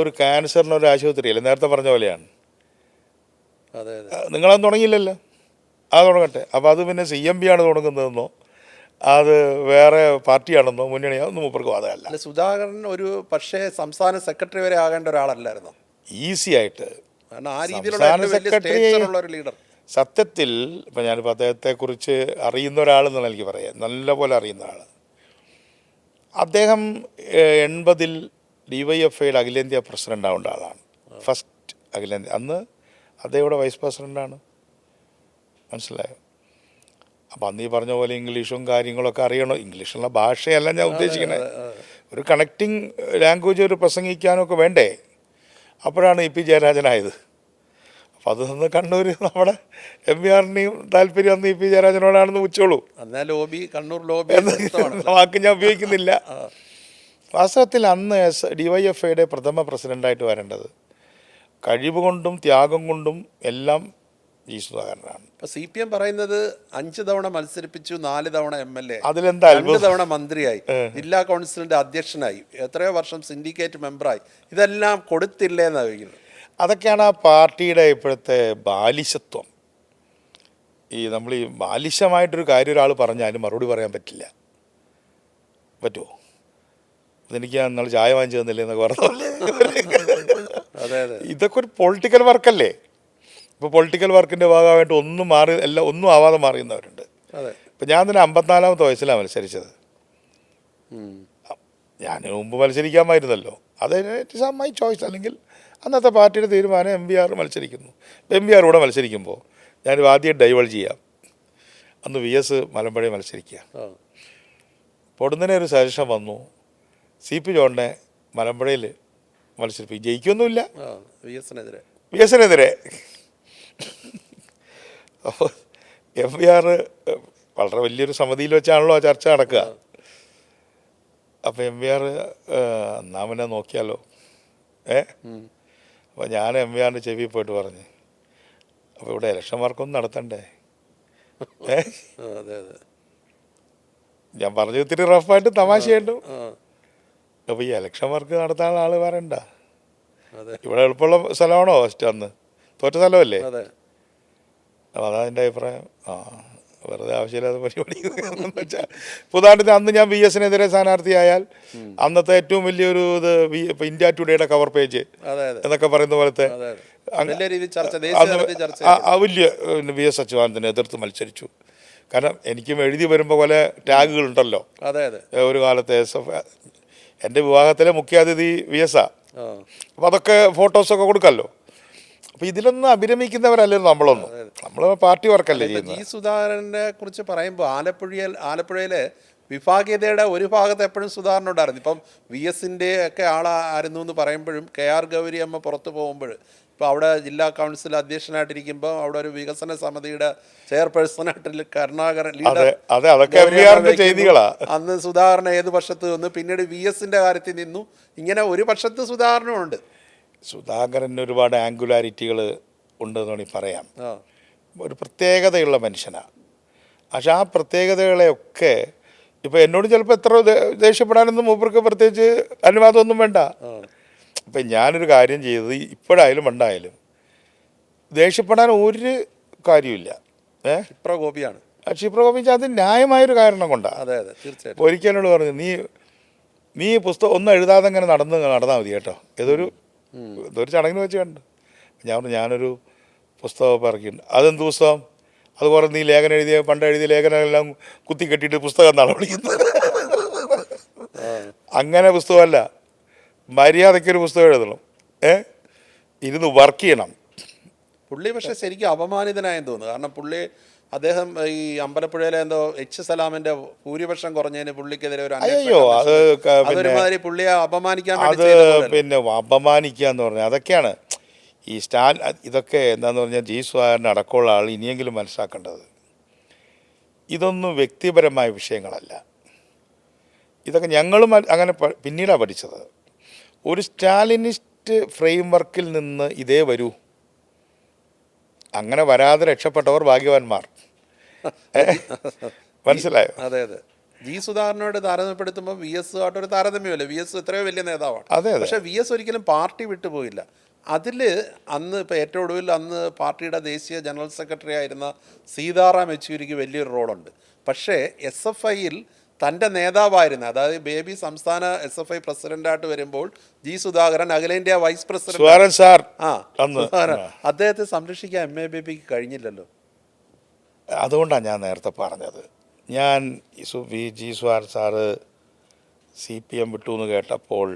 ഒരു ക്യാൻസറിനൊരു ആശുപത്രിയല്ലേ, നേരത്തെ പറഞ്ഞ പോലെയാണ്, നിങ്ങളത് തുടങ്ങിയില്ലല്ലോ, അത് തുടങ്ങട്ടെ. അപ്പോൾ അത് പിന്നെ CMB ആണ് തുടങ്ങുന്നതെന്നോ അത് വേറെ പാർട്ടിയാണെന്നോ മുന്നണിയാണെന്നോ മൂപ്പർക്ക് വാദമല്ല. സുധാകരൻ ഒരു പക്ഷേ സംസ്ഥാന സെക്രട്ടറി വരെ ആകേണ്ട ഒരാളല്ലായിരുന്നു, ഈസി ആയിട്ട്. ആ രീതിയിലുള്ള സെക്രട്ടറി ലീഡർ. സത്യത്തിൽ ഇപ്പം ഞാനിപ്പോൾ അദ്ദേഹത്തെക്കുറിച്ച് അറിയുന്ന ഒരാളെന്നാണ് എനിക്ക് പറയാം, നല്ലപോലെ അറിയുന്ന ആൾ. അദ്ദേഹം 80-ൽ DYFIയുടെ അഖിലേന്ത്യാ പ്രസിഡൻ്റ് ആവേണ്ട ആളാണ്. ഫസ്റ്റ് അഖിലേന്ത്യ, അന്ന് അദ്ദേഹം ഇവിടെ വൈസ് പ്രസിഡൻ്റാണ്. മനസ്സിലായോ? അപ്പം അന്ന് ഈ പറഞ്ഞ പോലെ ഇംഗ്ലീഷും കാര്യങ്ങളൊക്കെ അറിയണം. ഇംഗ്ലീഷുള്ള ഭാഷയല്ല ഞാൻ ഉദ്ദേശിക്കുന്നത്, ഒരു കണക്റ്റിംഗ് ലാംഗ്വേജ് ഒരു പ്രസംഗിക്കാനൊക്കെ വേണ്ടേ. അപ്പോഴാണ് EP ജയരാജനായത്. അപ്പം അത് നിന്ന് കണ്ണൂർ നമ്മുടെ MERനെയും താല്പര്യം അന്ന് EP ജയരാജനോടാണെന്ന് വെച്ചോളൂ. കണ്ണൂർ ലോബി വാക്ക് ഞാൻ ഉപയോഗിക്കുന്നില്ല. വാസ്തവത്തിൽ അന്ന് DYFIയുടെ പ്രഥമ പ്രസിഡൻ്റായിട്ട് വരേണ്ടത് കഴിവ് കൊണ്ടും ത്യാഗം കൊണ്ടും എല്ലാം സുധാകരനാണ്. CPM പറയുന്നത് 5 തവണ മത്സരിപ്പിച്ചു, 4 തവണ MLA, അതിലെന്താ 2 തവണ മന്ത്രിയായി, ജില്ലാ കൗൺസിലിന്റെ അധ്യക്ഷനായി, എത്രയോ വർഷം സിൻഡിക്കേറ്റ് മെമ്പറായി. ഇതെല്ലാം കൊടുത്തില്ലേ എന്നാണ് ചോദിക്കുന്നത്. അതൊക്കെയാണ് ആ പാർട്ടിയുടെ ഇപ്പോഴത്തെ ബാലിശത്വം. നമ്മൾ ഈ ബാലിശമായിട്ടൊരു കാര്യം ഒരാൾ പറഞ്ഞാൽ മറുപടി പറയാൻ പറ്റില്ല. പറ്റുമോ? അതെനിക്ക് എന്നാൽ ചായ വാങ്ങിച്ചു തന്നില്ലേ എന്നൊക്കെ പറഞ്ഞ ഇതൊക്കെ ഒരു പൊളിറ്റിക്കൽ വർക്കല്ലേ. ഇപ്പോൾ പൊളിറ്റിക്കൽ വർക്കിൻ്റെ ഭാഗമായിട്ട് ഒന്നും ആവാതെ മാറിയുന്നവരുണ്ട്. ഇപ്പം ഞാൻ തന്നെ 54-ാമത്തെ വയസ്സിലാണ് മത്സരിച്ചത്. ഞാൻ മുമ്പ് മത്സരിക്കാമായിരുന്നല്ലോ, അത് ഇറ്റ്സ് മൈ ചോയ്സ്. അല്ലെങ്കിൽ അന്നത്തെ പാർട്ടിയുടെ തീരുമാനം MVR മത്സരിക്കുന്നു. MVR കൂടെ മത്സരിക്കുമ്പോൾ ഞാൻ ആദ്യം ഡൈവേൾജ് ചെയ്യാം. അന്ന് VS മലമ്പുഴ മത്സരിക്കുക. പൊടുന്നതിനെ ഒരു സജഷൻ വന്നു, CP ജോണിനെ മലമ്പുഴയിൽ മത്സരിപ്പിക്കും, ജയിക്കൊന്നുമില്ല, VSനെതിരെ. അപ്പോൾ MVR വളരെ വലിയൊരു സമിതിയിൽ വെച്ചാണല്ലോ ആ ചർച്ച നടക്കുക. അപ്പോൾ MVR എന്നാ പിന്നെ നോക്കിയാലോ. അപ്പോൾ ഞാൻ MVRൻ്റെ ചെവി പോയിട്ട് പറഞ്ഞു, അപ്പോൾ ഇവിടെ ഇലക്ഷൻ വർക്കൊന്നും നടത്തണ്ടേ? ഞാൻ പറഞ്ഞു ഇത്തിരി റഫായിട്ട് തമാശയായിട്ടു. അപ്പോൾ ഈ ഇലക്ഷൻ വർക്ക് നടത്താനുള്ള ആൾ വരണ്ട. ഇവിടെ എളുപ്പമുള്ള സ്ഥലമാണോ ഫസ്റ്റ്? അന്ന് തോറ്റ സ്ഥലമല്ലേ? അപ്പോൾ അതാ എൻ്റെ അഭിപ്രായം. വെറുതെ ആവശ്യമില്ലാതെ പരിപാടി വെച്ചാൽ ഉദാഹരണത്തിന് അന്ന് ഞാൻ VSനെതിരെ സ്ഥാനാർത്ഥിയായാൽ അന്നത്തെ ഏറ്റവും വലിയൊരു ഇത് ഇപ്പം ഇന്ത്യ ടുഡേയുടെ കവർ പേജ് എന്നൊക്കെ പറയുന്ന പോലത്തെ വലിയ VS അച്യുതാനന്ദനെ എതിർത്ത് മത്സരിച്ചു. കാരണം എനിക്കും എഴുതി വരുമ്പോൾ പോലെ ടാഗുകളുണ്ടല്ലോ. ഒരു കാലത്തെ എൻ്റെ വിവാഹത്തിലെ മുഖ്യാതിഥി VS-ആ. അപ്പോൾ അതൊക്കെ ഫോട്ടോസൊക്കെ കൊടുക്കാമല്ലോ. അപ്പോൾ ഇതിലൊന്നും അഭിരമിക്കുന്നവരല്ലല്ലോ നമ്മളൊന്നും. നമ്മൾ പാർട്ടി വർക്കല്ലേ ചെയ്യുന്നത്. സുധാകരനെ കുറിച്ച് പറയുമ്പോൾ ആലപ്പുഴയിലെ വിഭാഗീയതയുടെ ഒരു ഭാഗത്ത് എപ്പോഴും സുധാകരനുണ്ടായിരുന്നു. ഇപ്പം VSൻ്റെ ഒക്കെ ആളായിരുന്നു എന്ന് പറയുമ്പോഴും KR ഗൗരി അമ്മ പുറത്തു പോകുമ്പോൾ, ഇപ്പോൾ അവിടെ ജില്ലാ കൗൺസിൽ അധ്യക്ഷനായിട്ടിരിക്കുമ്പോൾ അവിടെ ഒരു വികസന സമിതിയുടെ ചെയർപേഴ്സണായിട്ട് കരുണാകരൻ ലീഡർ, അന്ന് സുധാകരൻ ഏത് പക്ഷത്ത് വന്നു, പിന്നീട് VSൻ്റെ കാര്യത്തിൽ നിന്നു. ഇങ്ങനെ ഒരു പക്ഷത്ത് സുധാകരനുമുണ്ട്. സുധാകരന് ഒരുപാട് ആംഗുലാരിറ്റികൾ ഉണ്ടെന്ന് വേണമെങ്കിൽ പറയാം. ആ ഒരു പ്രത്യേകതയുള്ള മനുഷ്യനാണ്. പക്ഷെ ആ പ്രത്യേകതകളെയൊക്കെ ഇപ്പോൾ എന്നോട് ചിലപ്പോൾ എത്ര ദേഷ്യപ്പെടാനൊന്നും മൂപ്പർക്ക് പ്രത്യേകിച്ച് അനുവാദമൊന്നും വേണ്ട. അപ്പം ഞാനൊരു കാര്യം ചെയ്തത് ഇപ്പോഴായാലും പണ്ടായാലും ദേഷ്യപ്പെടാൻ ഒരു കാര്യമില്ല. ക്ഷിപ്രകോപിയാണ്. ക്ഷിപ്രകോപിച്ച് അത് ന്യായമായൊരു കാരണം കൊണ്ടാണ്. അതെ അതെ തീർച്ചയായിട്ടും. അപ്പോൾ ഒരിക്കൽ എന്നോട് പറഞ്ഞു, നീ പുസ്തകം ഒന്നും എഴുതാതെ ഇങ്ങനെ നടന്നാൽ മതി കേട്ടോ, ഇതൊരു ചടങ്ങിന് വെച്ച് കണ്ട്. ഞാൻ പറഞ്ഞു ഞാനൊരു പുസ്തകം ഇറക്കിയിട്ടുണ്ട്. അതെന്ത് പുസ്തകം? അതുപോലെ നീ ലേഖനം പണ്ട് എഴുതിയ ലേഖനമെല്ലാം കുത്തി കെട്ടിയിട്ട് പുസ്തകം എന്നാണ് വിളിക്കുന്നത്. അങ്ങനെ പുസ്തകമല്ല, മര്യാദയ്ക്കൊരു പുസ്തകം എഴുതണം, ഇരുന്ന് വർക്ക് ചെയ്യണം. പുള്ളി പക്ഷെ ശരിക്കും അപമാനിതനായെന്ന് തോന്നുന്നു. കാരണം അദ്ദേഹം ഈ അമ്പലപ്പുഴയിലെ എന്തോ എച്ച് സലാമിന്റെ ഭൂരിപക്ഷം കുറഞ്ഞതിന് പുള്ളിക്കെതിരെ ഒരു അതൊരുമാതിരി പുള്ളിയെ അപമാനിക്കാൻ പിന്നെ അപമാനിക്കുക എന്ന് പറഞ്ഞാൽ അതൊക്കെയാണ് ഈ ഇതൊക്കെ എന്താന്ന് പറഞ്ഞാൽ ജി സുധാകരൻ അടക്കമുള്ള ആൾ ഇനിയെങ്കിലും മനസ്സിലാക്കേണ്ടത്, ഇതൊന്നും വ്യക്തിപരമായ വിഷയങ്ങളല്ല. ഇതൊക്കെ ഞങ്ങളും അങ്ങനെ പിന്നീടാണ് പഠിച്ചത്. ഒരു സ്റ്റാലിനിസ്റ്റ് ഫ്രെയിം വർക്കിൽ നിന്ന് ഇതേ വരൂ. അങ്ങനെ വരാതെ രക്ഷപ്പെട്ടവർ ഭാഗ്യവാന്മാർ. മനസ്സിലായോ? അതെ അതെ. ജി സുധാകരനോട് താരതമ്യപ്പെടുത്തുമ്പോൾ വി എസ് ആയിട്ടൊരു താരതമ്യമല്ലേ. വി എസ് എത്രയോ വലിയ നേതാവാണ്. പക്ഷെ വി എസ് ഒരിക്കലും പാർട്ടി വിട്ടുപോയില്ല. അതിൽ അന്ന് ഇപ്പോൾ ഏറ്റവും ഒടുവിൽ അന്ന് പാർട്ടിയുടെ ദേശീയ ജനറൽ സെക്രട്ടറി ആയിരുന്ന സീതാറാം യെച്ചൂരിക്ക് വലിയൊരു റോളുണ്ട്. പക്ഷേ SFIയിൽ തൻ്റെ നേതാവായിരുന്ന, അതായത് ബേബി സംസ്ഥാന SFI പ്രസിഡന്റായിട്ട് വരുമ്പോൾ ജി സുധാകരൻ അഖിലേന്ത്യാ വൈസ് പ്രസിഡന്റ് സുധാകരൻ അദ്ദേഹത്തെ സംരക്ഷിക്കാൻ MA ബേബിക്ക് കഴിഞ്ഞില്ലല്ലോ. അതുകൊണ്ടാണ് ഞാൻ നേരത്തെ പറഞ്ഞത്, ഞാൻ ജി സുധാകരൻ സാറ് CPM വിട്ടു എന്ന് കേട്ടപ്പോൾ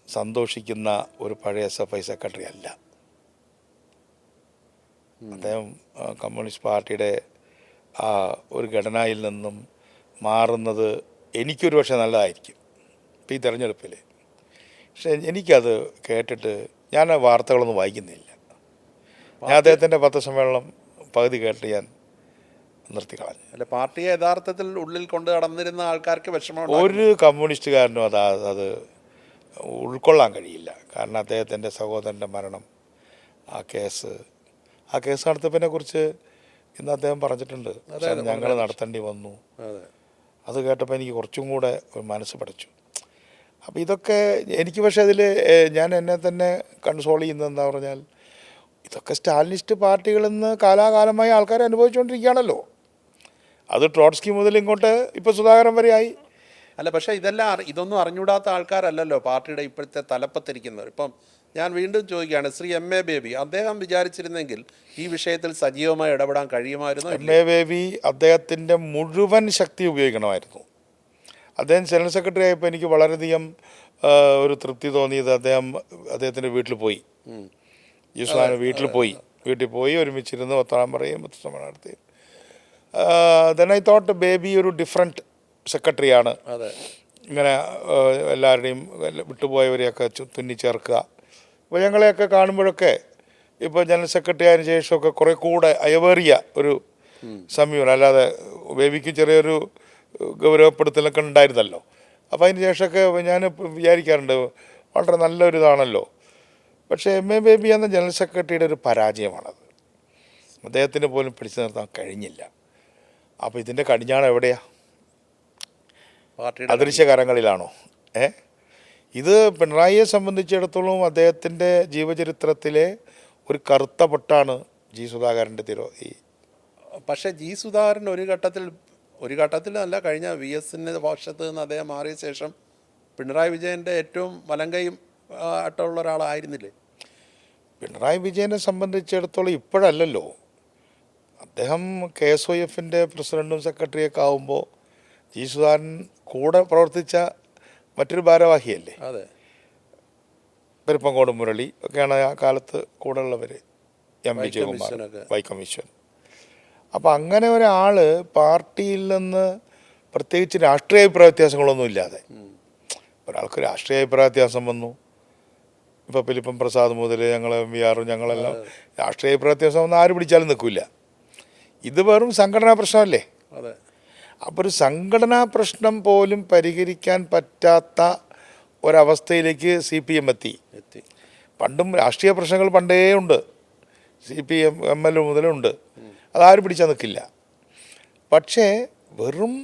സന്തോഷിക്കുന്ന ഒരു പഴയ SFI സെക്രട്ടറി അല്ല. അദ്ദേഹം കമ്മ്യൂണിസ്റ്റ് പാർട്ടിയുടെ ആ ഒരു ഘടനയിൽ നിന്നും മാറുന്നത് എനിക്കൊരു പക്ഷേ നല്ലതായിരിക്കും ഇപ്പോൾ ഈ തെരഞ്ഞെടുപ്പിൽ. പക്ഷേ എനിക്കത് കേട്ടിട്ട് ഞാൻ ആ വാർത്തകളൊന്നും വായിക്കുന്നില്ല. ഞാൻ അദ്ദേഹത്തിൻ്റെ പത്രസമ്മേളനം പകുതി കേട്ട് ഞാൻ നിർത്തിക്കളഞ്ഞു. അല്ല, പാർട്ടിയെ യഥാർത്ഥത്തിൽ ഉള്ളിൽ കൊണ്ട് കടന്നിരുന്ന ആൾക്കാർക്ക് വിഷമം ഒരു കമ്മ്യൂണിസ്റ്റുകാരനും അത് ഉൾക്കൊള്ളാൻ കഴിയില്ല. കാരണം അദ്ദേഹത്തിൻ്റെ സഹോദരൻ്റെ മരണം, ആ കേസ് നടത്തിപ്പിനെ കുറിച്ച് ഇന്ന് അദ്ദേഹം പറഞ്ഞിട്ടുണ്ട്, ഞങ്ങൾ നടത്തേണ്ടി വന്നു. അത് കേട്ടപ്പോൾ എനിക്ക് കുറച്ചും കൂടെ ഒരു മനസ്സ് പഠിച്ചു. അപ്പോൾ ഇതൊക്കെ എനിക്ക് പക്ഷേ അതിൽ ഞാൻ എന്നെ തന്നെ കൺസോൾ ചെയ്യുന്നത് എന്താ പറഞ്ഞാൽ, ഇതൊക്കെ സ്റ്റാലിനിസ്റ്റ് പാർട്ടികളെന്ന് കാലാകാലമായി ആൾക്കാർ അനുഭവിച്ചുകൊണ്ടിരിക്കുകയാണല്ലോ. അത് ട്രോട്സ്കി മുതൽ ഇങ്ങോട്ട് ഇപ്പോൾ സുധാകരൻ വരെ ആയി. അല്ല, പക്ഷേ ഇതൊന്നും അറിഞ്ഞൂടാത്ത ആൾക്കാരല്ലല്ലോ പാർട്ടിയുടെ ഇപ്പോഴത്തെ തലപ്പത്തിരിക്കുന്നവർ. ഇപ്പം ഞാൻ വീണ്ടും ചോദിക്കുകയാണ്, ശ്രീ MA ബേബി അദ്ദേഹം വിചാരിച്ചിരുന്നെങ്കിൽ ഈ വിഷയത്തിൽ സജീവമായി ഇടപെടാൻ കഴിയുമായിരുന്നു. MA ബേബി അദ്ദേഹത്തിൻ്റെ മുഴുവൻ ശക്തി ഉപയോഗിക്കണമായിരുന്നു. അദ്ദേഹം ജനറൽ സെക്രട്ടറി ആയപ്പോൾ എനിക്ക് വളരെയധികം ഒരു തൃപ്തി തോന്നിയത് അദ്ദേഹത്തിൻ്റെ വീട്ടിൽ പോയി, യൂസുഫാൻ വീട്ടിൽ പോയി ഒരുമിച്ചിരുന്ന് വർത്തമാനം പറയും, നടത്തി. ദെൻ ഐ തോട്ട് ബേബി ഒരു ഡിഫറെൻറ്റ് സെക്രട്ടറിയാണ്. ഇങ്ങനെ എല്ലാവരുടെയും വിട്ടുപോയവരെയൊക്കെ തുന്നിച്ചേർക്കുക. അപ്പോൾ ഞങ്ങളെയൊക്കെ കാണുമ്പോഴൊക്കെ ഇപ്പോൾ ജനറൽ സെക്രട്ടറി ആയതിനു ശേഷമൊക്കെ കുറേ കൂടെ അയവേറിയ ഒരു സമീപനം, അല്ലാതെ ബേബിക്ക് ചെറിയൊരു ഗൗരവപ്പെടുത്തലൊക്കെ ഉണ്ടായിരുന്നല്ലോ. അപ്പോൾ അതിന് ശേഷമൊക്കെ ഞാൻ വിചാരിക്കാറുണ്ട് വളരെ നല്ലൊരിതാണല്ലോ. പക്ഷേ MA ബേബി എന്ന ജനറൽ സെക്രട്ടറിയുടെ ഒരു പരാജയമാണത്. അദ്ദേഹത്തിന് പോലും പിടിച്ചു നിർത്താൻ കഴിഞ്ഞില്ല. അപ്പോൾ ഇതിൻ്റെ കടിഞ്ഞാണ് എവിടെയാണ്? അദൃശ്യകരങ്ങളിലാണോ? ഇത് പിണറായിയെ സംബന്ധിച്ചിടത്തോളം അദ്ദേഹത്തിൻ്റെ ജീവചരിത്രത്തിലെ ഒരു കറുത്ത പൊട്ടാണ് ജി സുധാകരൻ്റെ തിരോധി. പക്ഷേ ജി സുധാകരൻ ഒരു ഘട്ടത്തിലല്ല, കഴിഞ്ഞ VSൻ്റെ പക്ഷത്ത് നിന്ന് അദ്ദേഹം മാറിയ ശേഷം പിണറായി വിജയൻ്റെ ഏറ്റവും വലങ്കയും ആയിട്ടുള്ള ഒരാളായിരുന്നില്ലേ? പിണറായി വിജയനെ സംബന്ധിച്ചിടത്തോളം ഇപ്പോഴല്ലല്ലോ, അദ്ദേഹം KSYFൻ്റെ പ്രസിഡൻറ്റും സെക്രട്ടറിയൊക്കെ ആവുമ്പോൾ ജി സുധാകരൻ കൂടെ പ്രവർത്തിച്ച മറ്റൊരു ഭാരവാഹിയല്ലേ. അതെ, പെരുപ്പങ്കോട് മുരളി ഒക്കെയാണ് ആ കാലത്ത് കൂടെ ഉള്ളവർ, MV ജയകുമാർ, വൈക്കം വിശ്വൻ. അപ്പോൾ അങ്ങനെ ഒരാൾ പാർട്ടിയിൽ നിന്ന് പ്രത്യേകിച്ച് രാഷ്ട്രീയ അഭിപ്രായ വ്യത്യാസങ്ങളൊന്നും ഇല്ലാതെ ഒരാൾക്ക് രാഷ്ട്രീയ അഭിപ്രായ വ്യത്യാസം വന്നു. ഇപ്പോൾ പിലിപ്പം പ്രസാദ് മുതൽ ഞങ്ങൾ MVR ഞങ്ങളെല്ലാം രാഷ്ട്രീയ അഭിപ്രായ വ്യത്യാസം വന്ന് ആര് പിടിച്ചാലും നിൽക്കില്ല. ഇത് വെറും സംഘടനാ പ്രശ്നമല്ലേ. അപ്പോൾ ഒരു സംഘടനാ പ്രശ്നം പോലും പരിഹരിക്കാൻ പറ്റാത്ത ഒരവസ്ഥയിലേക്ക് CPM എത്തി. പണ്ടും രാഷ്ട്രീയ പ്രശ്നങ്ങൾ പണ്ടേ ഉണ്ട്, CPM ML മുതലുണ്ട്, അതാരും പിടിച്ചാൽ നിൽക്കില്ല. പക്ഷേ വെറും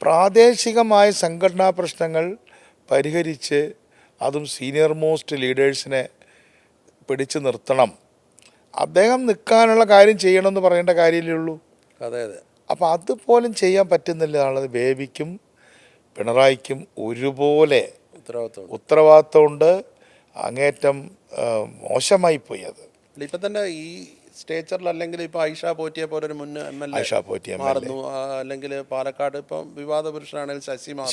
പ്രാദേശികമായ സംഘടനാ പ്രശ്നങ്ങൾ പരിഹരിച്ച് അതും സീനിയർ മോസ്റ്റ് ലീഡേഴ്സിനെ പിടിച്ചു നിർത്തണം, അദ്ദേഹം നിൽക്കാനുള്ള കാര്യം ചെയ്യണമെന്ന് പറയേണ്ട കാര്യമല്ലേ ഉള്ളൂ. അതെ അതെ. അപ്പോൾ അതുപോലും ചെയ്യാൻ പറ്റുന്നില്ലതാണത്. ബേബിക്കും പിണറായിക്കും ഒരുപോലെ ഉത്തരവാദിത്തമുണ്ട്. അങ്ങേറ്റം മോശമായിപ്പോയി അത്. ഇപ്പം തന്നെ ഈ സ്റ്റേച്ചറിൽ അല്ലെങ്കിൽ ഇപ്പോൾ ഐഷ പോറ്റിയെ പോലെ ഒരു മുൻ MLA ഐഷ പോറ്റിയെ മാറുന്നു, അല്ലെങ്കിൽ പാലക്കാട് ഇപ്പം വിവാദ പുരുഷനാണെങ്കിൽ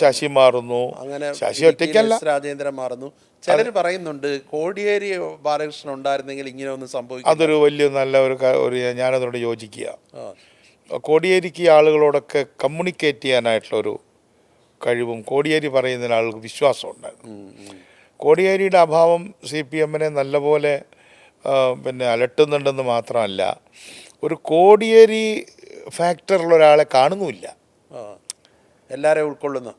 ശശി മാറുന്നു. അങ്ങനെ ശശി ഒറ്റയ്ക്കല്ല, രാജേന്ദ്രൻ മാറുന്നു. ചിലർ പറയുന്നുണ്ട് കോടിയേരി ബാലകൃഷ്ണൻ ഉണ്ടായിരുന്നെങ്കിൽ ഇങ്ങനെ ഒന്നും സംഭവിക്കും. അതൊരു വലിയ നല്ല ഒരു ഞാനതിനോട് യോജിക്കുക. കോടിയേരിക്ക് ആളുകളോടൊക്കെ കമ്മ്യൂണിക്കേറ്റ് ചെയ്യാനായിട്ടുള്ളൊരു കഴിവും കോടിയേരി പറയുന്നതിന് ആൾക്ക് വിശ്വാസം ഉണ്ടായിരുന്നു. കോടിയേരിയുടെ അഭാവം CPM-നെ നല്ലപോലെ പിന്നെ അലട്ടുന്നുണ്ടെന്ന് മാത്രമല്ല, ഒരു കോടിയേരി ഫാക്ടറിലുള്ള ഒരാളെ കാണുന്നുമില്ല. എല്ലാവരെയും ഉൾക്കൊള്ളുന്ന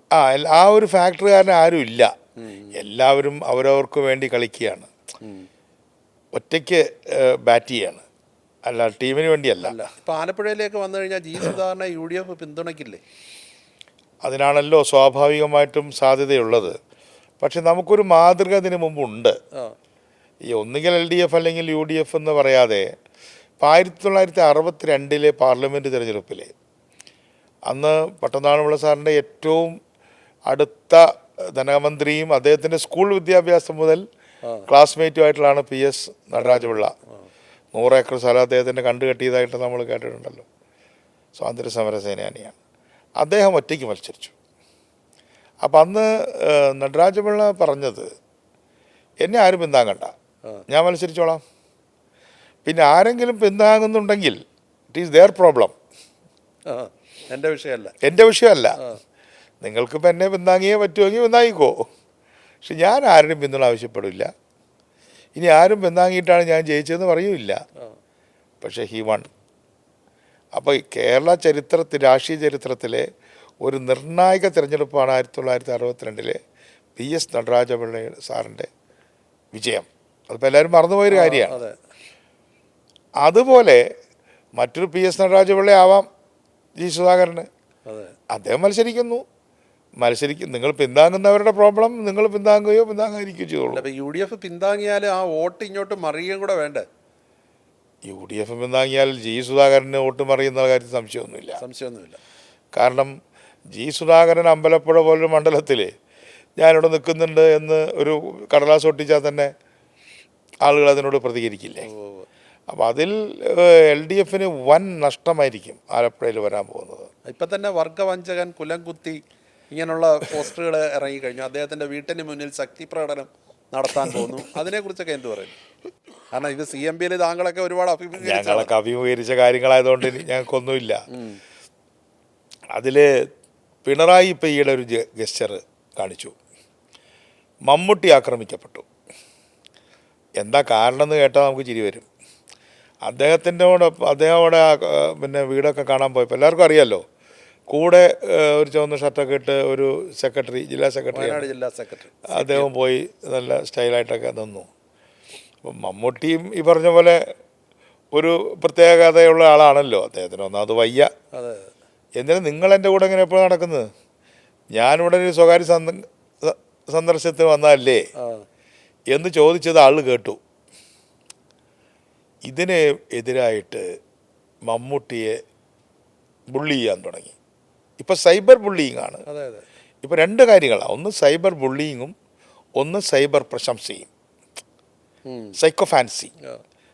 ആ ഒരു ഫാക്ടറിക്കാരൻ ആരും ഇല്ല. എല്ലാവരും അവരവർക്ക് വേണ്ടി കളിക്കുകയാണ്, ഒറ്റയ്ക്ക് ബാറ്റ് ചെയ്യാണ്, അല്ല ടീമിന് വേണ്ടിയല്ല. ഇപ്പം ആലപ്പുഴയിലേക്ക് വന്നു കഴിഞ്ഞാൽ G. സുധാകരനെ UDF പിന്തുണയ്ക്കില്ലേ? അതിനാണല്ലോ സ്വാഭാവികമായിട്ടും സാധ്യതയുള്ളത്. പക്ഷെ നമുക്കൊരു മാതൃക ഇതിനു മുമ്പുണ്ട്. ഈ ഒന്നുകിൽ LDF അല്ലെങ്കിൽ UDF എന്ന് പറയാതെ 1962 പാർലമെൻറ്റ് തിരഞ്ഞെടുപ്പിൽ അന്ന് പട്ടനാടുള്ള സാറിൻ്റെ ഏറ്റവും അടുത്ത ധനമന്ത്രിയും അദ്ദേഹത്തിൻ്റെ സ്കൂൾ വിദ്യാഭ്യാസം മുതൽ ക്ലാസ്മേറ്റുമായിട്ടുള്ളതാണ് PS നടരാജപിള്ള. 100 ഏക്കർ സ്ഥലം അദ്ദേഹത്തിൻ്റെ കണ്ടുകെട്ടിയതായിട്ട് നമ്മൾ കേട്ടിട്ടുണ്ടല്ലോ. സ്വാതന്ത്ര്യ സമര സേനാനിയാണ്. അദ്ദേഹം ഒറ്റയ്ക്ക് മത്സരിച്ചു. അപ്പം അന്ന് നടരാജപിള്ള പറഞ്ഞത്, എന്നെ ആരും പിന്താങ്ങണ്ട, ഞാൻ മത്സരിച്ചോളാം. പിന്നെ ആരെങ്കിലും പിന്താങ്ങുന്നുണ്ടെങ്കിൽ ഇറ്റ് ഈസ് ദെയർ പ്രോബ്ലം, എൻ്റെ വിഷയമല്ല. നിങ്ങൾക്കിപ്പോൾ എന്നെ പിന്താങ്ങിയേ പറ്റുമെങ്കിൽ പിന്താങ്ങിക്കോ, പക്ഷെ ഞാൻ ആരുടെയും പിന്തുണ ആവശ്യപ്പെടില്ല. ഇനി ആരും പിന്താങ്ങിയിട്ടാണ് ഞാൻ ജയിച്ചതെന്ന് പറയൂല്ല. പക്ഷേ ഹി വൺ. അപ്പോൾ കേരള രാഷ്ട്രീയ ചരിത്രത്തിലെ ഒരു നിർണായക തിരഞ്ഞെടുപ്പാണ് 1962 PS നടരാജപിള്ള സാറിൻ്റെ വിജയം. അതിപ്പോൾ എല്ലാവരും മറന്നുപോയൊരു കാര്യമാണ്. അതുപോലെ മറ്റൊരു PS നടരാജപിള്ള ആവാം G. സുധാകരന്. അദ്ദേഹം മത്സരിക്കുന്നു. നിങ്ങൾ പിന്താങ്ങുന്നവരുടെ പ്രോബ്ലം, നിങ്ങൾ പിന്താങ്ങുകയോ പിന്താങ്ങാതിരിക്കുകയോ ചെയ്തോളൂ. UDF പിന്താങ്ങിയാൽ ആ വോട്ട് ഇങ്ങോട്ട് മറിയുകയും കൂടെ വേണ്ടേ? UDF പിന്താങ്ങിയാൽ G. സുധാകരന് വോട്ട് മറിയുന്ന കാര്യത്തിൽ സംശയമൊന്നുമില്ല. കാരണം G. സുധാകരൻ അമ്പലപ്പുഴ പോലൊരു മണ്ഡലത്തിൽ ഞാനിവിടെ നിൽക്കുന്നുണ്ട് എന്ന് ഒരു കടലാസ് ഒട്ടിച്ചാൽ തന്നെ ആളുകൾ അതിനോട് പ്രതികരിക്കില്ലേ? അപ്പോൾ അതിൽ LDF-ന് വൻ നഷ്ടമായിരിക്കും ആലപ്പുഴയിൽ വരാൻ പോകുന്നത്. ഇപ്പം തന്നെ വർഗവഞ്ചകൻ, കുലംകുത്തി ഇങ്ങനെയുള്ള പോസ്റ്ററുകൾ ഇറങ്ങിക്കഴിഞ്ഞു. അദ്ദേഹത്തിൻ്റെ വീട്ടിന് മുന്നിൽ ശക്തി പ്രകടനം നടത്താൻ പോകുന്നു. അതിനെക്കുറിച്ചൊക്കെ എന്ത് പറയും? കാരണം ഇത് CMB-യിൽ താങ്കളൊക്കെ ഒരുപാട് ഞങ്ങളൊക്കെ അഭിമുഖീകരിച്ച കാര്യങ്ങളായതുകൊണ്ട് ഞങ്ങൾക്കൊന്നുമില്ല. അതിൽ പിണറായി ഇപ്പം ഈയിടെ ഒരു ഗസ്റ്റർ കാണിച്ചു. മമ്മൂട്ടി ആക്രമിക്കപ്പെട്ടു. എന്താ കാരണം എന്ന് കേട്ടാൽ നമുക്ക് ചിരി വരും. അദ്ദേഹം അവിടെ പിന്നെ വീടൊക്കെ കാണാൻ പോയപ്പോൾ എല്ലാവർക്കും അറിയാമല്ലോ, കൂടെ ഒരു ചുവന്ന ഷർട്ടൊക്കെ ഇട്ട് ഒരു ജില്ലാ സെക്രട്ടറി അദ്ദേഹം പോയി നല്ല സ്റ്റൈലായിട്ടൊക്കെ നിന്നു. അപ്പം മമ്മൂട്ടിയും ഈ പറഞ്ഞ പോലെ ഒരു പ്രത്യേകതയുള്ള ആളാണല്ലോ. അദ്ദേഹത്തിന് ഒന്നാമത് വയ്യ. എന്തിനാ നിങ്ങൾ എൻ്റെ കൂടെ ഇങ്ങനെ എപ്പോഴും നടക്കുന്നത്? ഞാനിവിടെ ഒരു സ്വകാര്യ സന്ദർശനത്തിന് വന്നതല്ലേ എന്ന് ചോദിച്ചത് ആൾ കേട്ടു. ഇതിന് എതിരായിട്ട് മമ്മൂട്ടിയെ ബുള്ളി ചെയ്യാൻ തുടങ്ങി. ഇപ്പം സൈബർ ബുള്ളിയിങ് ആണ്. ഇപ്പം രണ്ട് കാര്യങ്ങളാണ്. ഒന്ന് സൈബർ ബുള്ളിയിങ്ങും ഒന്ന് സൈബർ പ്രശംസയും, സൈക്കോഫാൻസി.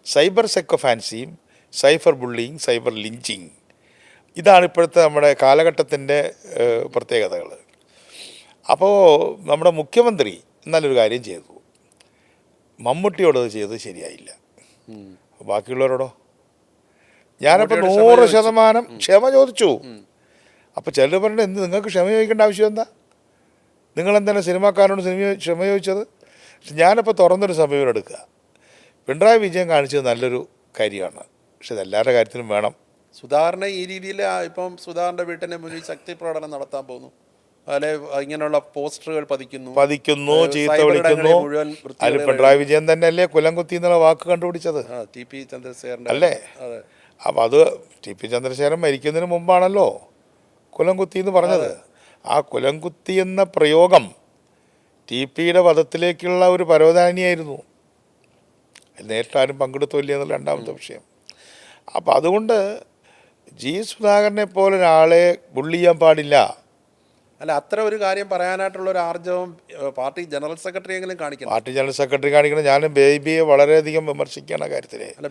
സൈബർ സൈക്കോഫാൻസിയും സൈബർ ബുള്ളിയിങ്, സൈബർ ലിഞ്ചിങ്, ഇതാണ് ഇപ്പോഴത്തെ നമ്മുടെ കാലഘട്ടത്തിൻ്റെ പ്രത്യേകതകൾ. അപ്പോൾ നമ്മുടെ മുഖ്യമന്ത്രി നല്ലൊരു കാര്യം ചെയ്തു, മമ്മൂട്ടിയോടത് ചെയ്തത് ശരിയായില്ല. ബാക്കിയുള്ളവരോടോ? ഞാനപ്പോൾ 100% ക്ഷമ ചോദിച്ചു. അപ്പോൾ ചിലർ പറഞ്ഞിട്ട് എന്ത് നിങ്ങൾക്ക് ക്ഷമ ചോദിക്കേണ്ട ആവശ്യം എന്താ? നിങ്ങളെന്താണ് സിനിമാക്കാരോട് ക്ഷമ ചോദിച്ചത്? പക്ഷെ ഞാനപ്പോൾ തുറന്നൊരു സമീപനം എടുക്കുക. പിണറായി വിജയൻ കാണിച്ചത് നല്ലൊരു കാര്യമാണ്, പക്ഷെ ഇതെല്ലാവരുടെ കാര്യത്തിലും വേണം. സുധാകരനെ ഈ രീതിയിൽ ഇപ്പം സുധാകരൻ്റെ വീട്ടിൻ്റെ മുന്നിൽ ശക്തി പ്രകടനം നടത്താൻ പോകുന്നു. അല്ലെ ഇങ്ങനെയുള്ള പോസ്റ്ററുകൾ പതിക്കുന്നു, ചീത്ത സൈബറിടങ്ങളിൽ വിളിക്കുന്നു. മുഴുവൻ അതിൽ വൃത്തികേടുകൾ പിണറായി വിജയൻ തന്നെ അല്ലേ കുലം കുത്തി എന്നുള്ള വാക്ക് കണ്ടുപിടിച്ചത്, TP ചന്ദ്രശേഖരൻ്റെ അല്ലേ? അതെ. അപ്പം അത് TP ചന്ദ്രശേഖരൻ മരിക്കുന്നതിന് മുമ്പാണല്ലോ കുലം കുത്തി എന്ന് പറഞ്ഞത്. ആ കുലം കുത്തി എന്ന പ്രയോഗം TPയുടെ വധത്തിലേക്കുള്ള ഒരു പരവതാനിയായിരുന്നു. നേരിട്ടാരും പങ്കെടുത്തില്ല എന്നുള്ള രണ്ടാമത്തെ വിഷയം. അപ്പം അതുകൊണ്ട് സുധാകരനെ പോലെ ഒരാളെ ബുള്ളി ചെയ്യാൻ പാടില്ല. അല്ല, അത്ര ഒരു കാര്യം പറയാനായിട്ടുള്ള ഒരു ആർജവം പാർട്ടി ജനറൽ സെക്രട്ടറി എങ്കിലും കാണിക്കണം. പാർട്ടി ജനറൽ സെക്രട്ടറി കാണിക്കണം. ഞാൻ ബേബിയെ വളരെയധികം വിമർശിക്കുകയാണ് ആ കാര്യത്തിൽ. അല്ല,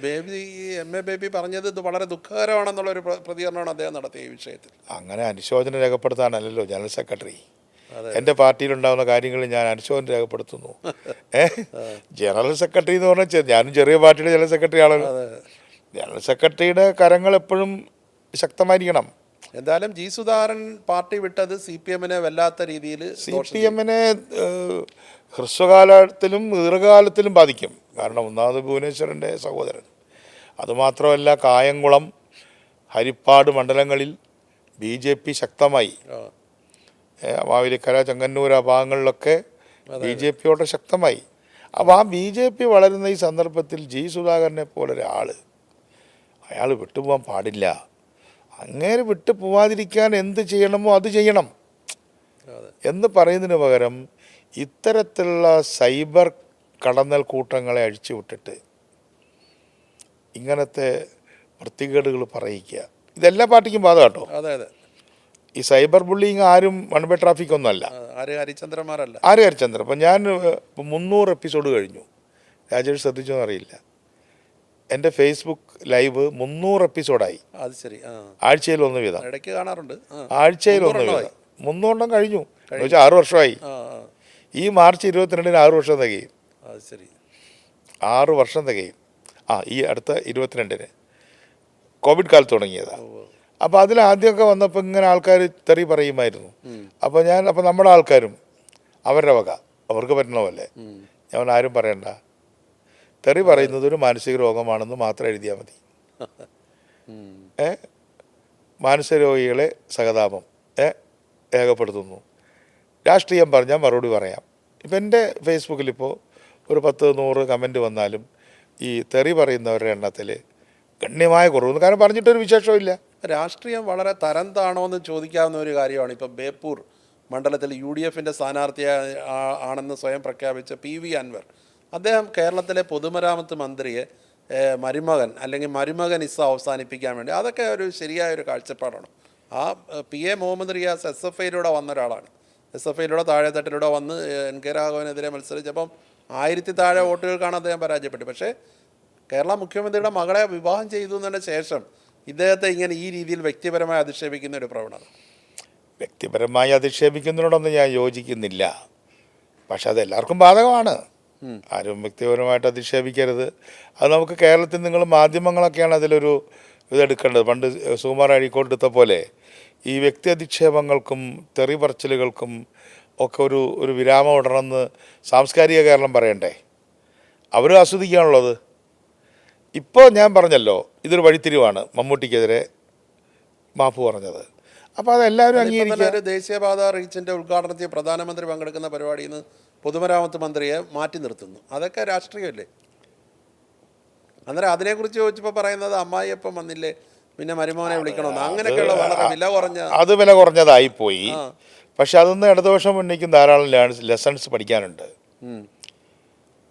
MA ബേബി പറഞ്ഞത് ഇത് വളരെ ദുഃഖകരമാണെന്നുള്ളൊരു പ്രതികരണമാണ് അദ്ദേഹം നടത്തിയ ഈ വിഷയത്തിൽ. അങ്ങനെ അനുശോചനം രേഖപ്പെടുത്താനല്ലോ ജനറൽ സെക്രട്ടറി. എൻ്റെ പാർട്ടിയിലുണ്ടാകുന്ന കാര്യങ്ങളിൽ ഞാൻ അനുശോചനം രേഖപ്പെടുത്തുന്നു. ജനറൽ സെക്രട്ടറി എന്ന് പറഞ്ഞാൽ ഞാനും ചെറിയ പാർട്ടിയുടെ ജനറൽ സെക്രട്ടറി ആണല്ലോ. ജനറൽ സെക്രട്ടറിയുടെ കരങ്ങൾ എപ്പോഴും ശക്തമായിരിക്കണം. എന്തായാലും സുധാകരൻ പാർട്ടി വിട്ടത് CPM-നെ വല്ലാത്ത രീതിയിൽ CPM-നെ ഹ്രസ്വകാലത്തിലും ദീർഘകാലത്തിലും ബാധിക്കും. കാരണം ഒന്നാമത് ഭുവനേശ്വരൻ്റെ സഹോദരൻ, അതുമാത്രമല്ല കായംകുളം, ഹരിപ്പാട് മണ്ഡലങ്ങളിൽ BJP ശക്തമായി. മാവേലിക്കര, ചെങ്ങന്നൂർ ആ ഭാഗങ്ങളിലൊക്കെ BJP യോടെ ശക്തമായി. അപ്പോൾ ആ BJP വളരുന്ന ഈ സന്ദർഭത്തിൽ സുധാകരനെ പോലൊരാൾ അയാൾ വിട്ടുപോകാൻ പാടില്ല. അങ്ങേര് വിട്ടു പോവാതിരിക്കാൻ എന്ത് ചെയ്യണമോ അത് ചെയ്യണം എന്ന് പറയുന്നതിന് പകരം ഇത്തരത്തിലുള്ള സൈബർ കടന്നൽ കൂട്ടങ്ങളെ അഴിച്ചു വിട്ടിട്ട് ഇങ്ങനത്തെ വൃത്തികേടുകൾ പറയിക്കുക, ഇതെല്ലാ പാർട്ടിക്കും ബാധകം കേട്ടോ. അതെ അതെ. ഈ സൈബർ ബുള്ളിങ് ആരും വൺ വേ ട്രാഫിക് ഒന്നുമല്ല. ഹരിചന്ദ്രന്മാരല്ല. ഹരിചന്ദ്രൻ. അപ്പം ഞാൻ 300 എപ്പിസോഡ് കഴിഞ്ഞു. രാജേഷ് ശ്രദ്ധിച്ചോന്ന് അറിയില്ല, എൻ്റെ ഫേസ്ബുക്ക് ലൈവ് 300 എപ്പിസോഡായി. അത് ശരി. ആഴ്ചയിൽ ഒന്ന് വീതം. ഇടയ്ക്ക് കാണാറുണ്ട്. ആഴ്ചയിൽ ഒന്ന് വീതം 300 കഴിഞ്ഞു. എന്ന് വെച്ചാൽ 6 വർഷമായി. ഈ മാർച്ച് 22-ന് 6 വർഷം തികയും. അത് ശരി. 6 വർഷം തികയും. ഈ അടുത്ത 22-ന് കോവിഡ് കാലത്ത് തുടങ്ങിയതാണ്. അപ്പോൾ അതിലാദ്യമൊക്കെ വന്നപ്പോൾ ഇങ്ങനെ ആൾക്കാർ തെറി പറയുമായിരുന്നു. അപ്പോൾ നമ്മുടെ ആൾക്കാരും അവരുടെ വക അവർക്ക് പറ്റണ പോലെ ഞാൻ ആരും പറയണ്ട, തെറി പറയുന്നത് ഒരു മാനസിക രോഗമാണെന്ന് മാത്രം എഴുതിയാൽ മതി. മാനസിക രോഗികളെ സഹതാപം രേഖപ്പെടുത്തുന്നു. രാഷ്ട്രീയം പറഞ്ഞാൽ മറുപടി പറയാം. ഇപ്പം എൻ്റെ ഫേസ്ബുക്കിലിപ്പോൾ ഒരു 10-100 കമൻറ്റ് വന്നാലും ഈ തെറി പറയുന്നവരുടെ എണ്ണത്തിൽ ഗണ്യമായ കുറവൊന്നും കാരണം പറഞ്ഞിട്ടൊരു വിശേഷമില്ല. രാഷ്ട്രീയം വളരെ തരം താണോ എന്ന് ചോദിക്കാവുന്ന ഒരു കാര്യമാണ്. ഇപ്പം ബേപ്പൂർ മണ്ഡലത്തിൽ UDF-ൻ്റെ സ്ഥാനാർത്ഥി ആണെന്ന് സ്വയം പ്രഖ്യാപിച്ച PV അൻവർ, അദ്ദേഹം കേരളത്തിലെ പൊതുമരാമത്ത് മന്ത്രിയെ മരുമകൻ അല്ലെങ്കിൽ മരുമകൻ ഇസ അവസാനിപ്പിക്കാൻ വേണ്ടി, അതൊക്കെ ഒരു ശരിയായൊരു കാഴ്ചപ്പാടാണ്. PA മുഹമ്മദ് റിയാസ് SFIയിലൂടെ വന്ന ഒരാളാണ്. SFIയിലൂടെ താഴെത്തട്ടിലൂടെ വന്ന് NK രാഘവനെതിരെ മത്സരിച്ചപ്പം 1000 താഴെ വോട്ടുകൾക്കാണ് അദ്ദേഹം പരാജയപ്പെട്ടത്. പക്ഷേ കേരള മുഖ്യമന്ത്രിയുടെ മകളെ വിവാഹം ചെയ്തു എന്നതിന് ശേഷം ഇദ്ദേഹത്തെ ഇങ്ങനെ ഈ രീതിയിൽ വ്യക്തിപരമായി അധിക്ഷേപിക്കുന്ന ഒരു പ്രവണത. വ്യക്തിപരമായി അധിക്ഷേപിക്കുന്നതിനോടൊന്നും ഞാൻ യോജിക്കുന്നില്ല. പക്ഷെ അത് എല്ലാവർക്കും ബാധകമാണ്. ആരും വ്യക്തിപരമായിട്ട് അധിക്ഷേപിക്കരുത്. അത് നമുക്ക് കേരളത്തിൽ നിങ്ങൾ മാധ്യമങ്ങളൊക്കെയാണ് അതിലൊരു ഇതെടുക്കേണ്ടത്. പണ്ട് സുകുമാർ അഴീക്കോട് എടുത്ത പോലെ ഈ വ്യക്തി അധിക്ഷേപങ്ങൾക്കും തെറി പറച്ചിലുകൾക്കും ഒക്കെ ഒരു വിരാമം ഇടണമെന്ന് സാംസ്കാരിക കേരളം പറയണ്ടേ? അവർ ആസ്വദിക്കുകയാണുള്ളത്. ഇപ്പോൾ ഞാൻ പറഞ്ഞല്ലോ, ഇതൊരു വഴിത്തിരിവാണ് മമ്മൂട്ടിക്കെതിരെ മാപ്പ് പറഞ്ഞത്. അപ്പോൾ അതെല്ലാവരും അംഗീകരിക്കുക. ദേശീയപാത റീച്ചിൻ്റെ ഉദ്ഘാടനത്തിൽ പ്രധാനമന്ത്രി പങ്കെടുക്കുന്ന പരിപാടിയിൽ നിന്ന് പൊതുമരാമത്ത് മന്ത്രിയെ മാറ്റി നിർത്തുന്നു. അതൊക്കെ രാഷ്ട്രീയമല്ലേ? അന്നേരം അതിനെക്കുറിച്ച് ചോദിച്ചപ്പോൾ പറയുന്നത് അമ്മായിയപ്പം വന്നില്ലേ, പിന്നെ മരുമോനെ വിളിക്കണമെന്ന്, അങ്ങനെയൊക്കെയുള്ള വളരെ വില കുറഞ്ഞതായിപ്പോയി. പക്ഷെ അതൊന്നും ഇടതുപക്ഷം ഉന്നയിക്കും ധാരാളം ലെസൺസ് പഠിക്കാനുണ്ട്.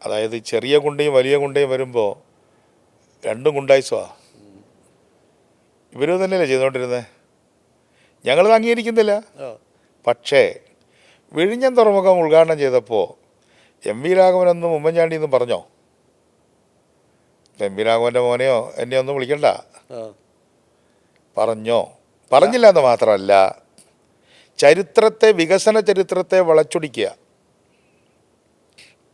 അതായത് ചെറിയ ഗുണ്ടയും വലിയ ഗുണ്ടയും വരുമ്പോൾ രണ്ടും ഗുണ്ടായിസമാണ്. ഇവർ തന്നെയല്ലേ ചെയ്തുകൊണ്ടിരുന്നത്. ഞങ്ങളത് അംഗീകരിക്കുന്നില്ല. പക്ഷേ വിഴിഞ്ഞം തുറമുഖം ഉദ്ഘാടനം ചെയ്തപ്പോൾ MV രാഘവനെന്നും ഉമ്മൻചാണ്ടിയെന്നും പറഞ്ഞോ? MV രാഘവൻ്റെ മോനെയോ എന്നെ ഒന്നും വിളിക്കണ്ട. പറഞ്ഞോ? പറഞ്ഞില്ല എന്ന് മാത്രമല്ല, വികസന ചരിത്രത്തെ വളച്ചൊടിക്കുക.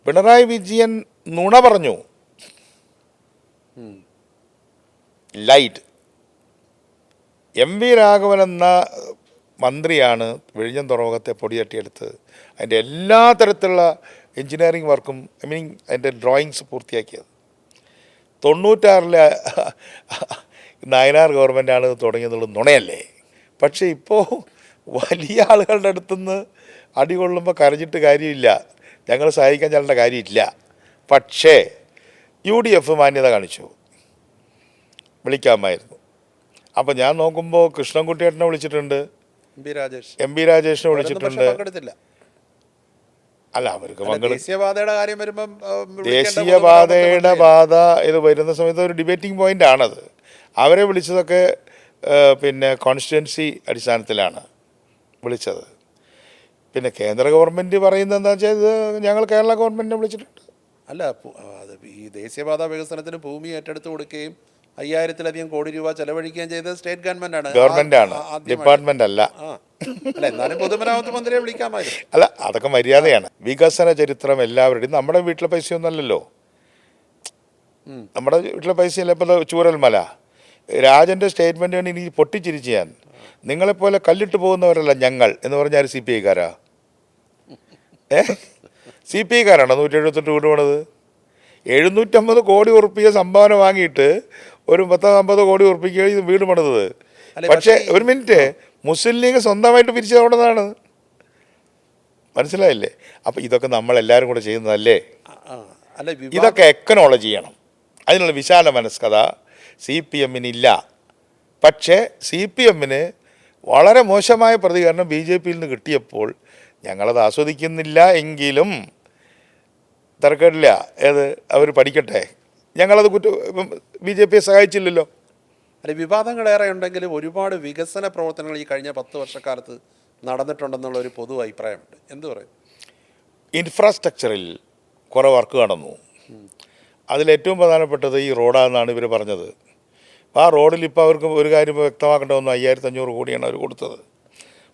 പിണറായി വിജയൻ നുണ പറഞ്ഞു. ലൈറ്റ്. MV രാഘവൻ എന്ന മന്ത്രിയാണ് വിഴിഞ്ഞം തുറമുഖത്തെ പൊടിതട്ടിയെടുത്ത് അതിൻ്റെ എല്ലാ തരത്തിലുള്ള എൻജിനീയറിംഗ് വർക്കും അതിൻ്റെ ഡ്രോയിങ്സ് പൂർത്തിയാക്കിയത്. 96-ലെ നായനാർ ഗവൺമെൻറ്റാണ് തുടങ്ങിയെന്നുള്ളത് നുണയല്ലേ? പക്ഷേ ഇപ്പോൾ വലിയ ആളുകളുടെ അടുത്തുനിന്ന് അടി കൊള്ളുമ്പോൾ കരഞ്ഞിട്ട് കാര്യമില്ല, ഞങ്ങൾ സഹായിക്കാൻ ചെല്ലേണ്ട കാര്യമില്ല. പക്ഷേ UDF മാന്യത കാണിച്ചു, വിളിക്കാമായിരുന്നു. അപ്പോൾ ഞാൻ നോക്കുമ്പോൾ കൃഷ്ണൻകുട്ടിയേട്ടനെ വിളിച്ചിട്ടുണ്ട്, എം പി രാജേഷിനെ വിളിച്ചിട്ടുണ്ട്. അല്ല, അവർക്ക് ദേശീയപാതയുടെ കാര്യം വരുമ്പം ദേശീയപാതയുടെ പാത ഇത് വരുന്ന സമയത്ത് ഒരു ഡിബേറ്റിംഗ് പോയിന്റ് ആണത്. അവരെ വിളിച്ചതൊക്കെ പിന്നെ കോൺസ്റ്റിറ്റ്യുവൻസി അടിസ്ഥാനത്തിലാണ് വിളിച്ചത്. പിന്നെ കേന്ദ്ര ഗവൺമെൻറ് പറയുന്നത് എന്താ വെച്ചാൽ ഇത് ഞങ്ങൾ കേരള ഗവൺമെൻറ്റിനെ വിളിച്ചിട്ടുണ്ട്. അല്ല, അത് ഈ ദേശീയപാത വികസനത്തിന് ഭൂമി ഏറ്റെടുത്ത് കൊടുക്കുകയും 5000-ലധികം കോടി രൂപ ചെലവഴിക്കുകയും ചെയ്തത് സ്റ്റേറ്റ് ഗവൺമെൻറ്റാണ്, ഡിപ്പാർട്ട്മെന്റ് അല്ല. അല്ല, എന്നാലും പൊതുമരാമത്ത് മന്ത്രിയെ വിളിക്കാമായിരുന്നു. അല്ല, അതൊക്കെ മര്യാദയാണ്. വികസന ചരിത്രം എല്ലാവരുടെയും, നമ്മുടെ വീട്ടിലെ പൈസയൊന്നും അല്ലല്ലോ, നമ്മുടെ വീട്ടിലെ പൈസയല്ല. ഇപ്പോൾ ചൂരൽമല രാജൻ്റെ സ്റ്റേറ്റ്മെൻറ്റ് വേണ്ടി എനിക്ക് പൊട്ടിച്ചിരിച്ച് ഞാൻ, നിങ്ങളെപ്പോലെ കല്ലിട്ട് പോകുന്നവരല്ല ഞങ്ങൾ എന്ന് പറഞ്ഞാൽ CPI കാരാ? CPI കാരാണോ 178 വീട് പണിത്? 750 കോടി ഉറുപ്പിക സംഭാവന വാങ്ങിയിട്ട് ഒരു 50 കോടി ഉറുപ്പിക ഇത് വീട് പണിതത്. പക്ഷേ ഒരു മിനിറ്റ്, മുസ്ലിം ലീഗ് സ്വന്തമായിട്ട് പിരിച്ചതോടതാണ്. മനസ്സിലായില്ലേ? അപ്പം ഇതൊക്കെ നമ്മളെല്ലാവരും കൂടെ ചെയ്യുന്നതല്ലേ? ഇതൊക്കെ എക്കനോളജി ചെയ്യണം. അതിനുള്ള വിശാല മനസ്കത CPM-നില്ല. പക്ഷേ CPM-ന് വളരെ മോശമായ പ്രതികരണം BJP-യിൽ നിന്ന് കിട്ടിയപ്പോൾ ഞങ്ങളത് ആസ്വദിക്കുന്നില്ല എങ്കിലും തർക്കമില്ല. അവർ പഠിക്കട്ടെ, ഞങ്ങളത് BJP-യെ സഹായിച്ചില്ലല്ലോ. അല്ലെ, വിവാദങ്ങളേറെ ഉണ്ടെങ്കിലും ഒരുപാട് വികസന പ്രവർത്തനങ്ങൾ ഈ കഴിഞ്ഞ 10 വർഷക്കാലത്ത് നടന്നിട്ടുണ്ടെന്നുള്ള ഒരു പൊതു അഭിപ്രായമുണ്ട്. എന്തു പറയും? ഇൻഫ്രാസ്ട്രക്ചറിൽ കുറേ വർക്ക് നടന്നു. അതിലേറ്റവും പ്രധാനപ്പെട്ടത് ഈ റോഡാണെന്നാണ് ഇവർ പറഞ്ഞത്. ആ റോഡിൽ ഇപ്പോൾ അവർക്ക് ഒരു കാര്യം വ്യക്തമാക്കേണ്ട വന്നു, 5500 കോടിയാണ് അവർ കൊടുത്തത്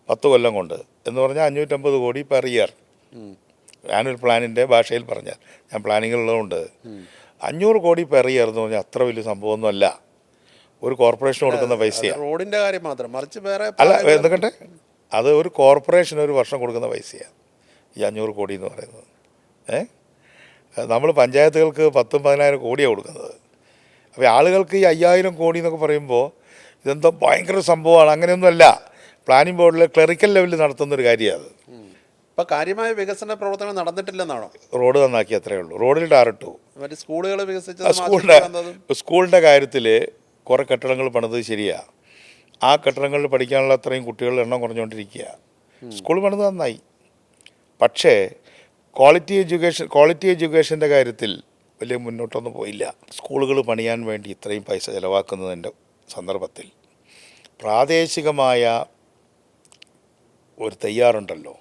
10 കൊല്ലം കൊണ്ട്. എന്ന് പറഞ്ഞാൽ 550 കോടി പെർ ഇയർ. ആനുവൽ പ്ലാനിൻ്റെ ഭാഷയിൽ പറഞ്ഞാൽ, ഞാൻ പ്ലാനിങ്ങിലുള്ളതുകൊണ്ട് 500 കോടി പെർ ഇയർ എന്ന് പറഞ്ഞാൽ അത്ര വലിയ സംഭവമൊന്നുമല്ല. ഒരു കോർപ്പറേഷൻ കൊടുക്കുന്ന പൈസയാണ്. റോഡിൻ്റെ കാര്യം മാത്രം, മറിച്ച് വേറെ അല്ല, എന്തൊക്കെ അത് ഒരു കോർപ്പറേഷൻ ഒരു വർഷം കൊടുക്കുന്ന പൈസയാണ് ഈ 500 കോടി എന്ന് പറയുന്നത്. നമ്മൾ പഞ്ചായത്തുകൾക്ക് 10-10,000 കോടിയാണ് കൊടുക്കുന്നത്. അപ്പോൾ ആളുകൾക്ക് ഈ 5000 കോടി എന്നൊക്കെ പറയുമ്പോൾ ഇതെന്തോ ഭയങ്കര സംഭവമാണ്. അങ്ങനെയൊന്നുമല്ല. പ്ലാനിംഗ് ബോർഡിൽ ക്ലറിക്കൽ ലെവലിൽ നടത്തുന്നൊരു കാര്യമാണ് അത്. ഇപ്പോൾ കാര്യമായ വികസന പ്രവർത്തനം നടന്നിട്ടില്ലെന്നാണോ? റോഡ് നന്നാക്കി, അത്രയേ ഉള്ളൂ. റോഡിൽ ടാറിട്ടു. മറ്റ് സ്കൂളുകൾ സ്കൂളിൻ്റെ കാര്യത്തിൽ കുറേ കെട്ടിടങ്ങൾ പണിത് ശരിയാണ്. ആ കെട്ടിടങ്ങളിൽ പഠിക്കാനുള്ള അത്രയും കുട്ടികളുടെ എണ്ണം കുറഞ്ഞുകൊണ്ടിരിക്കുക. സ്കൂൾ പണിത് നന്നായി. പക്ഷേ ക്വാളിറ്റി എഡ്യൂക്കേഷൻ്റെ കാര്യത്തിൽ വലിയ മുന്നോട്ടൊന്നും പോയില്ല. സ്കൂളുകൾ പണിയാൻ വേണ്ടി ഇത്രയും പൈസ ചിലവാക്കുന്നതിൻ്റെ സന്ദർഭത്തിൽ പ്രാദേശികമായ ഒരു തയ്യാറുണ്ടല്ലോ.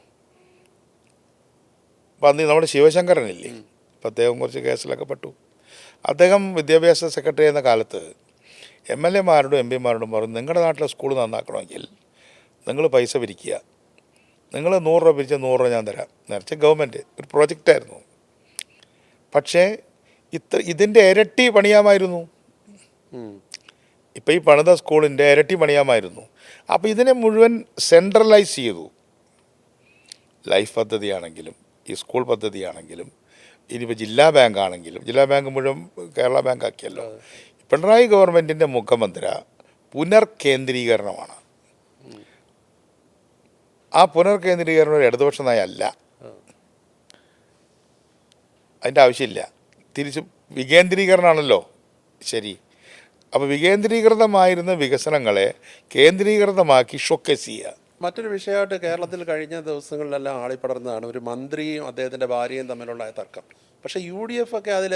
അപ്പം അന്ന് നമ്മുടെ ശിവശങ്കരനില്ലേ, ഇപ്പം അദ്ദേഹം കുറച്ച് കേസിലൊക്കെ പെട്ടു. അദ്ദേഹം വിദ്യാഭ്യാസ സെക്രട്ടറി എന്ന കാലത്ത് MLA-മാരോടും MP-മാരോടും പറഞ്ഞു, നിങ്ങളുടെ നാട്ടിലെ സ്കൂൾ നന്നാക്കണമെങ്കിൽ നിങ്ങൾ പൈസ പിരിക്കുക, നിങ്ങൾ 100 രൂപ പിരിച്ച 100 രൂപ ഞാൻ തരാം. നേരത്തെ ഗവൺമെൻറ് ഒരു പ്രോജക്റ്റായിരുന്നു. പക്ഷേ ഇതിൻ്റെ ഇരട്ടി പണിയാമായിരുന്നു. ഇപ്പം ഈ പണിത സ്കൂളിൻ്റെ ഇരട്ടി പണിയാമായിരുന്നു. അപ്പോൾ ഇതിനെ മുഴുവൻ സെൻട്രലൈസ് ചെയ്തു. ലൈഫ് പദ്ധതിയാണെങ്കിലും ഈ സ്കൂൾ പദ്ധതിയാണെങ്കിലും ഇനിയിപ്പോൾ ജില്ലാ ബാങ്ക് ആണെങ്കിലും, ജില്ലാ ബാങ്ക് മുഴുവൻ കേരള ബാങ്ക് ആക്കിയല്ലോ. പിണറായി ഗവൺമെൻറ്റിൻ്റെ മുഖമന്ത്ര പുനർകേന്ദ്രീകരണമാണ്. ആ പുനർകേന്ദ്രീകരണം ഒരു ഇടതുപക്ഷ നയമല്ല. അതിൻ്റെ ആവശ്യമില്ല. തിരിച്ച് വികേന്ദ്രീകരണമാണല്ലോ ശരി. അപ്പോൾ വികേന്ദ്രീകൃതമായിരുന്ന വികസനങ്ങളെ കേന്ദ്രീകൃതമാക്കി ഷോക്കേസ് ചെയ്യുക. മറ്റൊരു വിഷയമായിട്ട് കേരളത്തിൽ കഴിഞ്ഞ ദിവസങ്ങളിലെല്ലാം ആളിപ്പടർന്നതാണ് ഒരു മന്ത്രിയും അദ്ദേഹത്തിൻ്റെ ഭാര്യയും തമ്മിലുള്ള തർക്കം. പക്ഷേ UDF ഒക്കെ അതിൽ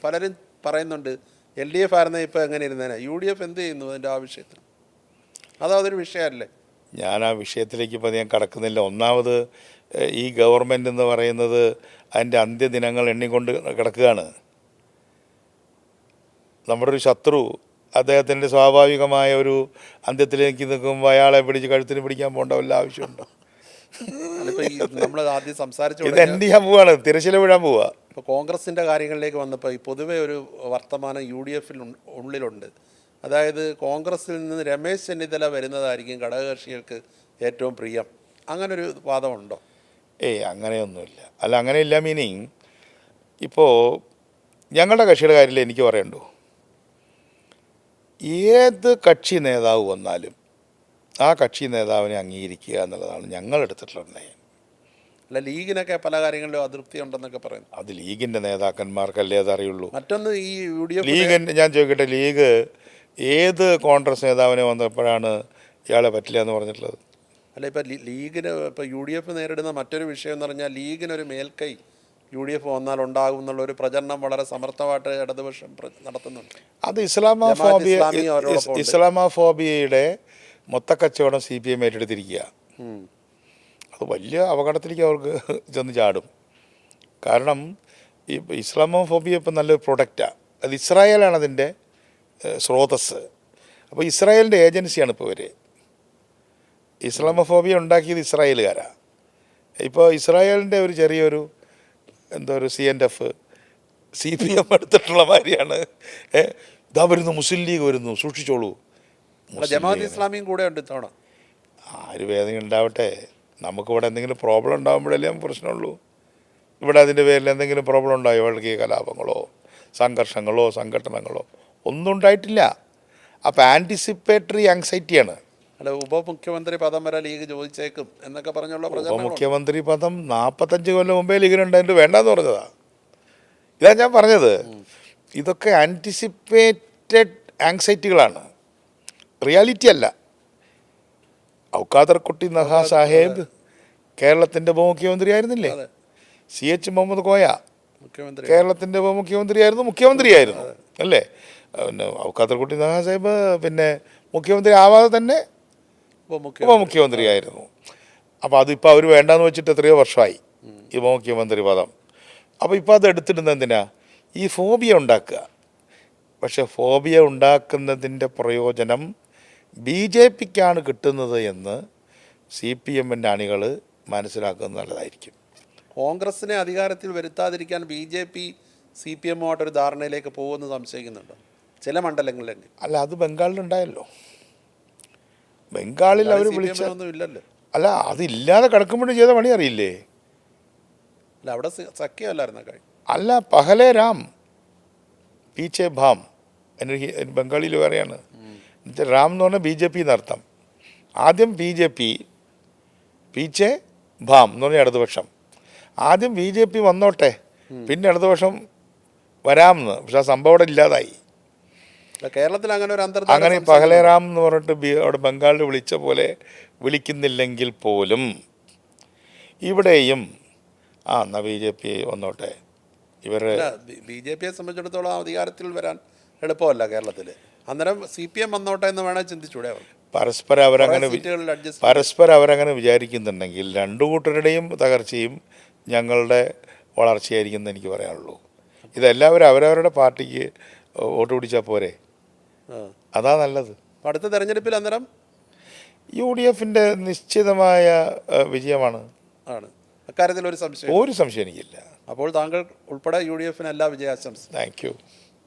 പലരും പറയുന്നുണ്ട് LDF ആയിരുന്നേ ഇപ്പോൾ എങ്ങനെ ഇരുന്നേനെ, UDF എന്ത് ചെയ്യുന്നു അതിൻ്റെ ആ വിഷയത്തിൽ? അതൊരു വിഷയമല്ലേ? ഞാൻ ആ വിഷയത്തിലേക്ക് ഇപ്പോൾ ഞാൻ കടക്കുന്നില്ല. ഒന്നാമത് ഈ ഗവൺമെൻറ് എന്ന് പറയുന്നത് അതിൻ്റെ അന്ത്യദിനങ്ങൾ എണ്ണിക്കൊണ്ട് കിടക്കുകയാണ്. നമ്മുടെ ഒരു ശത്രു അദ്ദേഹത്തിൻ്റെ സ്വാഭാവികമായ ഒരു അന്ത്യത്തിലേക്ക് നിൽക്കുമ്പോൾ അയാളെ പിടിച്ച് കഴുത്തിന് പിടിക്കാൻ പോകേണ്ട വല്ല ആവശ്യമുണ്ടോ? നമ്മൾ ആദ്യം സംസാരിച്ചു ഇത് എന്ത് ചെയ്യാൻ പോവാണ്? തിരശ്ശീല വീഴാൻ പോവുക. ഇപ്പോൾ കോൺഗ്രസിൻ്റെ കാര്യങ്ങളിലേക്ക് വന്നപ്പോൾ ഈ പൊതുവെ ഒരു വർത്തമാനം UDF ഉള്ളിലുണ്ട്. അതായത് കോൺഗ്രസിൽ നിന്ന് രമേശ് ചെന്നിത്തല വരുന്നതായിരിക്കും ഘടകകക്ഷികൾക്ക് ഏറ്റവും പ്രിയം. അങ്ങനൊരു വാദമുണ്ടോ? അങ്ങനെയൊന്നുമില്ല. അല്ല, അങ്ങനെയില്ല. മീനിങ് ഇപ്പോൾ ഞങ്ങളുടെ കക്ഷിയുടെ കാര്യത്തിൽ എനിക്ക് പറയണ്ടോ, ഏത് കക്ഷി നേതാവ് വന്നാലും ആ കക്ഷി നേതാവിനെ അംഗീകരിക്കുക എന്നുള്ളതാണ് ഞങ്ങൾ എടുത്തിട്ടുള്ള നയം. അല്ല, ലീഗിനൊക്കെ പല കാര്യങ്ങളിലും അതൃപ്തി ഉണ്ടെന്നൊക്കെ പറയുന്നു. അത് ലീഗിൻ്റെ നേതാക്കന്മാർക്കല്ലേ അതറിയുള്ളൂ. മറ്റൊന്ന് ഈ UDF ഞാൻ ചോദിക്കട്ടെ, ലീഗ് ഏത് കോൺഗ്രസ് നേതാവിനെ വന്നപ്പോഴാണ് ഇയാളെ പറ്റില്ല എന്ന് പറഞ്ഞിട്ടുള്ളത്? അല്ല, ഇപ്പം ലീഗിന് ഇപ്പം UDF നേരിടുന്ന മറ്റൊരു വിഷയം എന്ന് പറഞ്ഞാൽ ലീഗിനൊരു മേൽക്കൈ UDF വന്നാൽ ഉണ്ടാകും എന്നുള്ളൊരു പ്രചരണം വളരെ സമർത്ഥമായിട്ട് ഇടതുപക്ഷം നടത്തുന്നുണ്ട്. അത് ഇസ്ലാമോഫോബിയയുടെ മൊത്തക്കച്ചവടം CPM ഏറ്റെടുത്തിരിക്കുക. അത് വലിയ അപകടത്തിലേക്ക് അവർക്ക് ചെന്ന് ചാടും. കാരണം ഈ ഇസ്ലാമോഫോബിയ ഇപ്പം നല്ലൊരു പ്രൊഡക്റ്റാണ്. അത് ഇസ്രായേലാണ് അതിൻ്റെ സ്രോതസ്സ്. അപ്പോൾ ഇസ്രായേലിൻ്റെ ഏജൻസിയാണ് ഇപ്പോൾ ഇവർ. ഇസ്ലാമോഫോബിയ ഉണ്ടാക്കിയത് ഇസ്രായേലുകാരാണ്. ഇപ്പോൾ ഇസ്രായേലിൻ്റെ ഒരു ചെറിയൊരു ഒരു CNF CPM എടുത്തിട്ടുള്ള മാതിരിയാണ്. ഇതാ വരുന്നു, മുസ്ലിം ലീഗ് വരുന്നു, സൂക്ഷിച്ചോളൂ. ജമാഅത്ത് ഇസ്ലാമിയും കൂടെ ഉണ്ട് ഇത്തവണ. ആര് വേദന ഉണ്ടാവട്ടെ, നമുക്കിവിടെ എന്തെങ്കിലും പ്രോബ്ലം ഉണ്ടാകുമ്പോഴല്ലേ നമുക്ക് പ്രശ്നമുള്ളൂ. ഇവിടെ അതിൻ്റെ പേരിൽ എന്തെങ്കിലും പ്രോബ്ലം ഉണ്ടായോ? വർഗീയ കലാപങ്ങളോ സംഘർഷങ്ങളോ സംഘടനകളോ ഒന്നും ഉണ്ടായിട്ടില്ല. അപ്പോൾ ആൻറ്റിസിപ്പേറ്ററി ആങ്സൈറ്റിയാണ്. അല്ല, ഉപമുഖ്യമന്ത്രി പദം വരെ ലീഗ് ചോദിച്ചേക്കും എന്നൊക്കെ പറഞ്ഞുള്ള പ്രചരണം. ഉപമുഖ്യമന്ത്രി പദം 45 കൊല്ലം മുമ്പേ ലീഗിനുണ്ടായിട്ട് വേണ്ടെന്ന് പറഞ്ഞതാ. ഇതാ ഞാൻ പറഞ്ഞത്, ഇതൊക്കെ ആൻറ്റിസിപ്പേറ്റഡ് ആങ്സൈറ്റികളാണ്, റിയാലിറ്റി അല്ല. ഔക്കാദർ കുട്ടി നഹാ സാഹേബ് കേരളത്തിൻ്റെ ഉപമുഖ്യമന്ത്രി ആയിരുന്നില്ലേ? CH മുഹമ്മദ് കോയ കേരളത്തിൻ്റെ മുഖ്യമന്ത്രിയായിരുന്നു അല്ലേ? പിന്നെ ഔക്കാദർ കുട്ടി നഹാ സാഹിബ് പിന്നെ മുഖ്യമന്ത്രി ആവാതെ തന്നെ ഉപമുഖ്യമന്ത്രിയായിരുന്നു. അപ്പോൾ അതിപ്പോൾ അവർ വേണ്ടാന്ന് വെച്ചിട്ട് എത്രയോ വർഷമായി ഈ ഉപമുഖ്യമന്ത്രി പദം. അപ്പോൾ ഇപ്പോൾ അത് എടുത്തിടുന്നത് എന്തിനാ? ഈ ഫോബിയ ഉണ്ടാക്കുക. പക്ഷെ ഫോബിയ ഉണ്ടാക്കുന്നതിൻ്റെ പ്രയോജനം BJPക്കാണ് കിട്ടുന്നത് എന്ന് CPMൻ്റെ അണികൾ മനസ്സിലാക്കുന്നത് നല്ലതായിരിക്കും. കോൺഗ്രസിനെ അധികാരത്തിൽ വരുത്താതിരിക്കാൻ BJP CPMമായിട്ടൊരു ധാരണയിലേക്ക് പോകുമെന്ന് സംശയിക്കുന്നുണ്ടോ ചില മണ്ഡലങ്ങളിലെങ്കിൽ? അല്ല, അത് ബംഗാളിലുണ്ടായല്ലോ. ബംഗാളിൽ അവർ ഒന്നും ഇല്ലല്ലോ. അല്ല, അതില്ലാതെ കിടക്കുമ്പോഴും ചെയ്ത പണി അറിയില്ലേ? അല്ല, അവിടെ സഖ്യമല്ലായിരുന്ന കാര്യം. അല്ല, പഹലേ രാം പീച്ചെ ഭാം ബംഗാളിയിൽ പറയാണ്. റാം എന്ന് പറഞ്ഞാൽ BJP എന്നർത്ഥം. ആദ്യം BJP, പീച്ചെ ഭാം എന്ന് പറഞ്ഞാൽ ഇടതുപക്ഷം. ആദ്യം BJP വന്നോട്ടെ, പിന്നെ ഇടതുപക്ഷം വരാമെന്ന്. പക്ഷെ ആ സംഭവം അവിടെ ഇല്ലാതായി. കേരളത്തിൽ അങ്ങനെ പഹലേ രാം എന്ന് പറഞ്ഞിട്ട് അവിടെ ബംഗാളിൽ വിളിച്ച പോലെ വിളിക്കുന്നില്ലെങ്കിൽ പോലും ഇവിടെയും എന്നാൽ BJP വന്നോട്ടെ. BJPയെ സംബന്ധിച്ചിടത്തോളം അധികാരത്തിൽ വരാൻ എളുപ്പമല്ല കേരളത്തിൽ. അന്നേരം CPM വന്നോട്ടെ എന്ന് വേണേൽ ചിന്തിച്ചൂടെ? പരസ്പരം അവരങ്ങനെ വിചാരിക്കുന്നുണ്ടെങ്കിൽ രണ്ടു കൂട്ടരുടെയും തകർച്ചയും ഞങ്ങളുടെ വളർച്ചയായിരിക്കും എനിക്ക് പറയാനുള്ളൂ. ഇതെല്ലാവരും അവരവരുടെ പാർട്ടിക്ക് വോട്ട് പിടിച്ചാൽ പോരെ? അതാ നല്ലത്. അടുത്ത തെരഞ്ഞെടുപ്പിൽ അന്നേരം UDFൻ്റെ നിശ്ചിതമായ വിജയമാണ്. അക്കാര്യത്തിൽ ഒരു സംശയം എനിക്കില്ല. അപ്പോൾ താങ്കൾ ഉൾപ്പെടെ UDFന് എല്ലാ വിജയാശംസ. Thank you.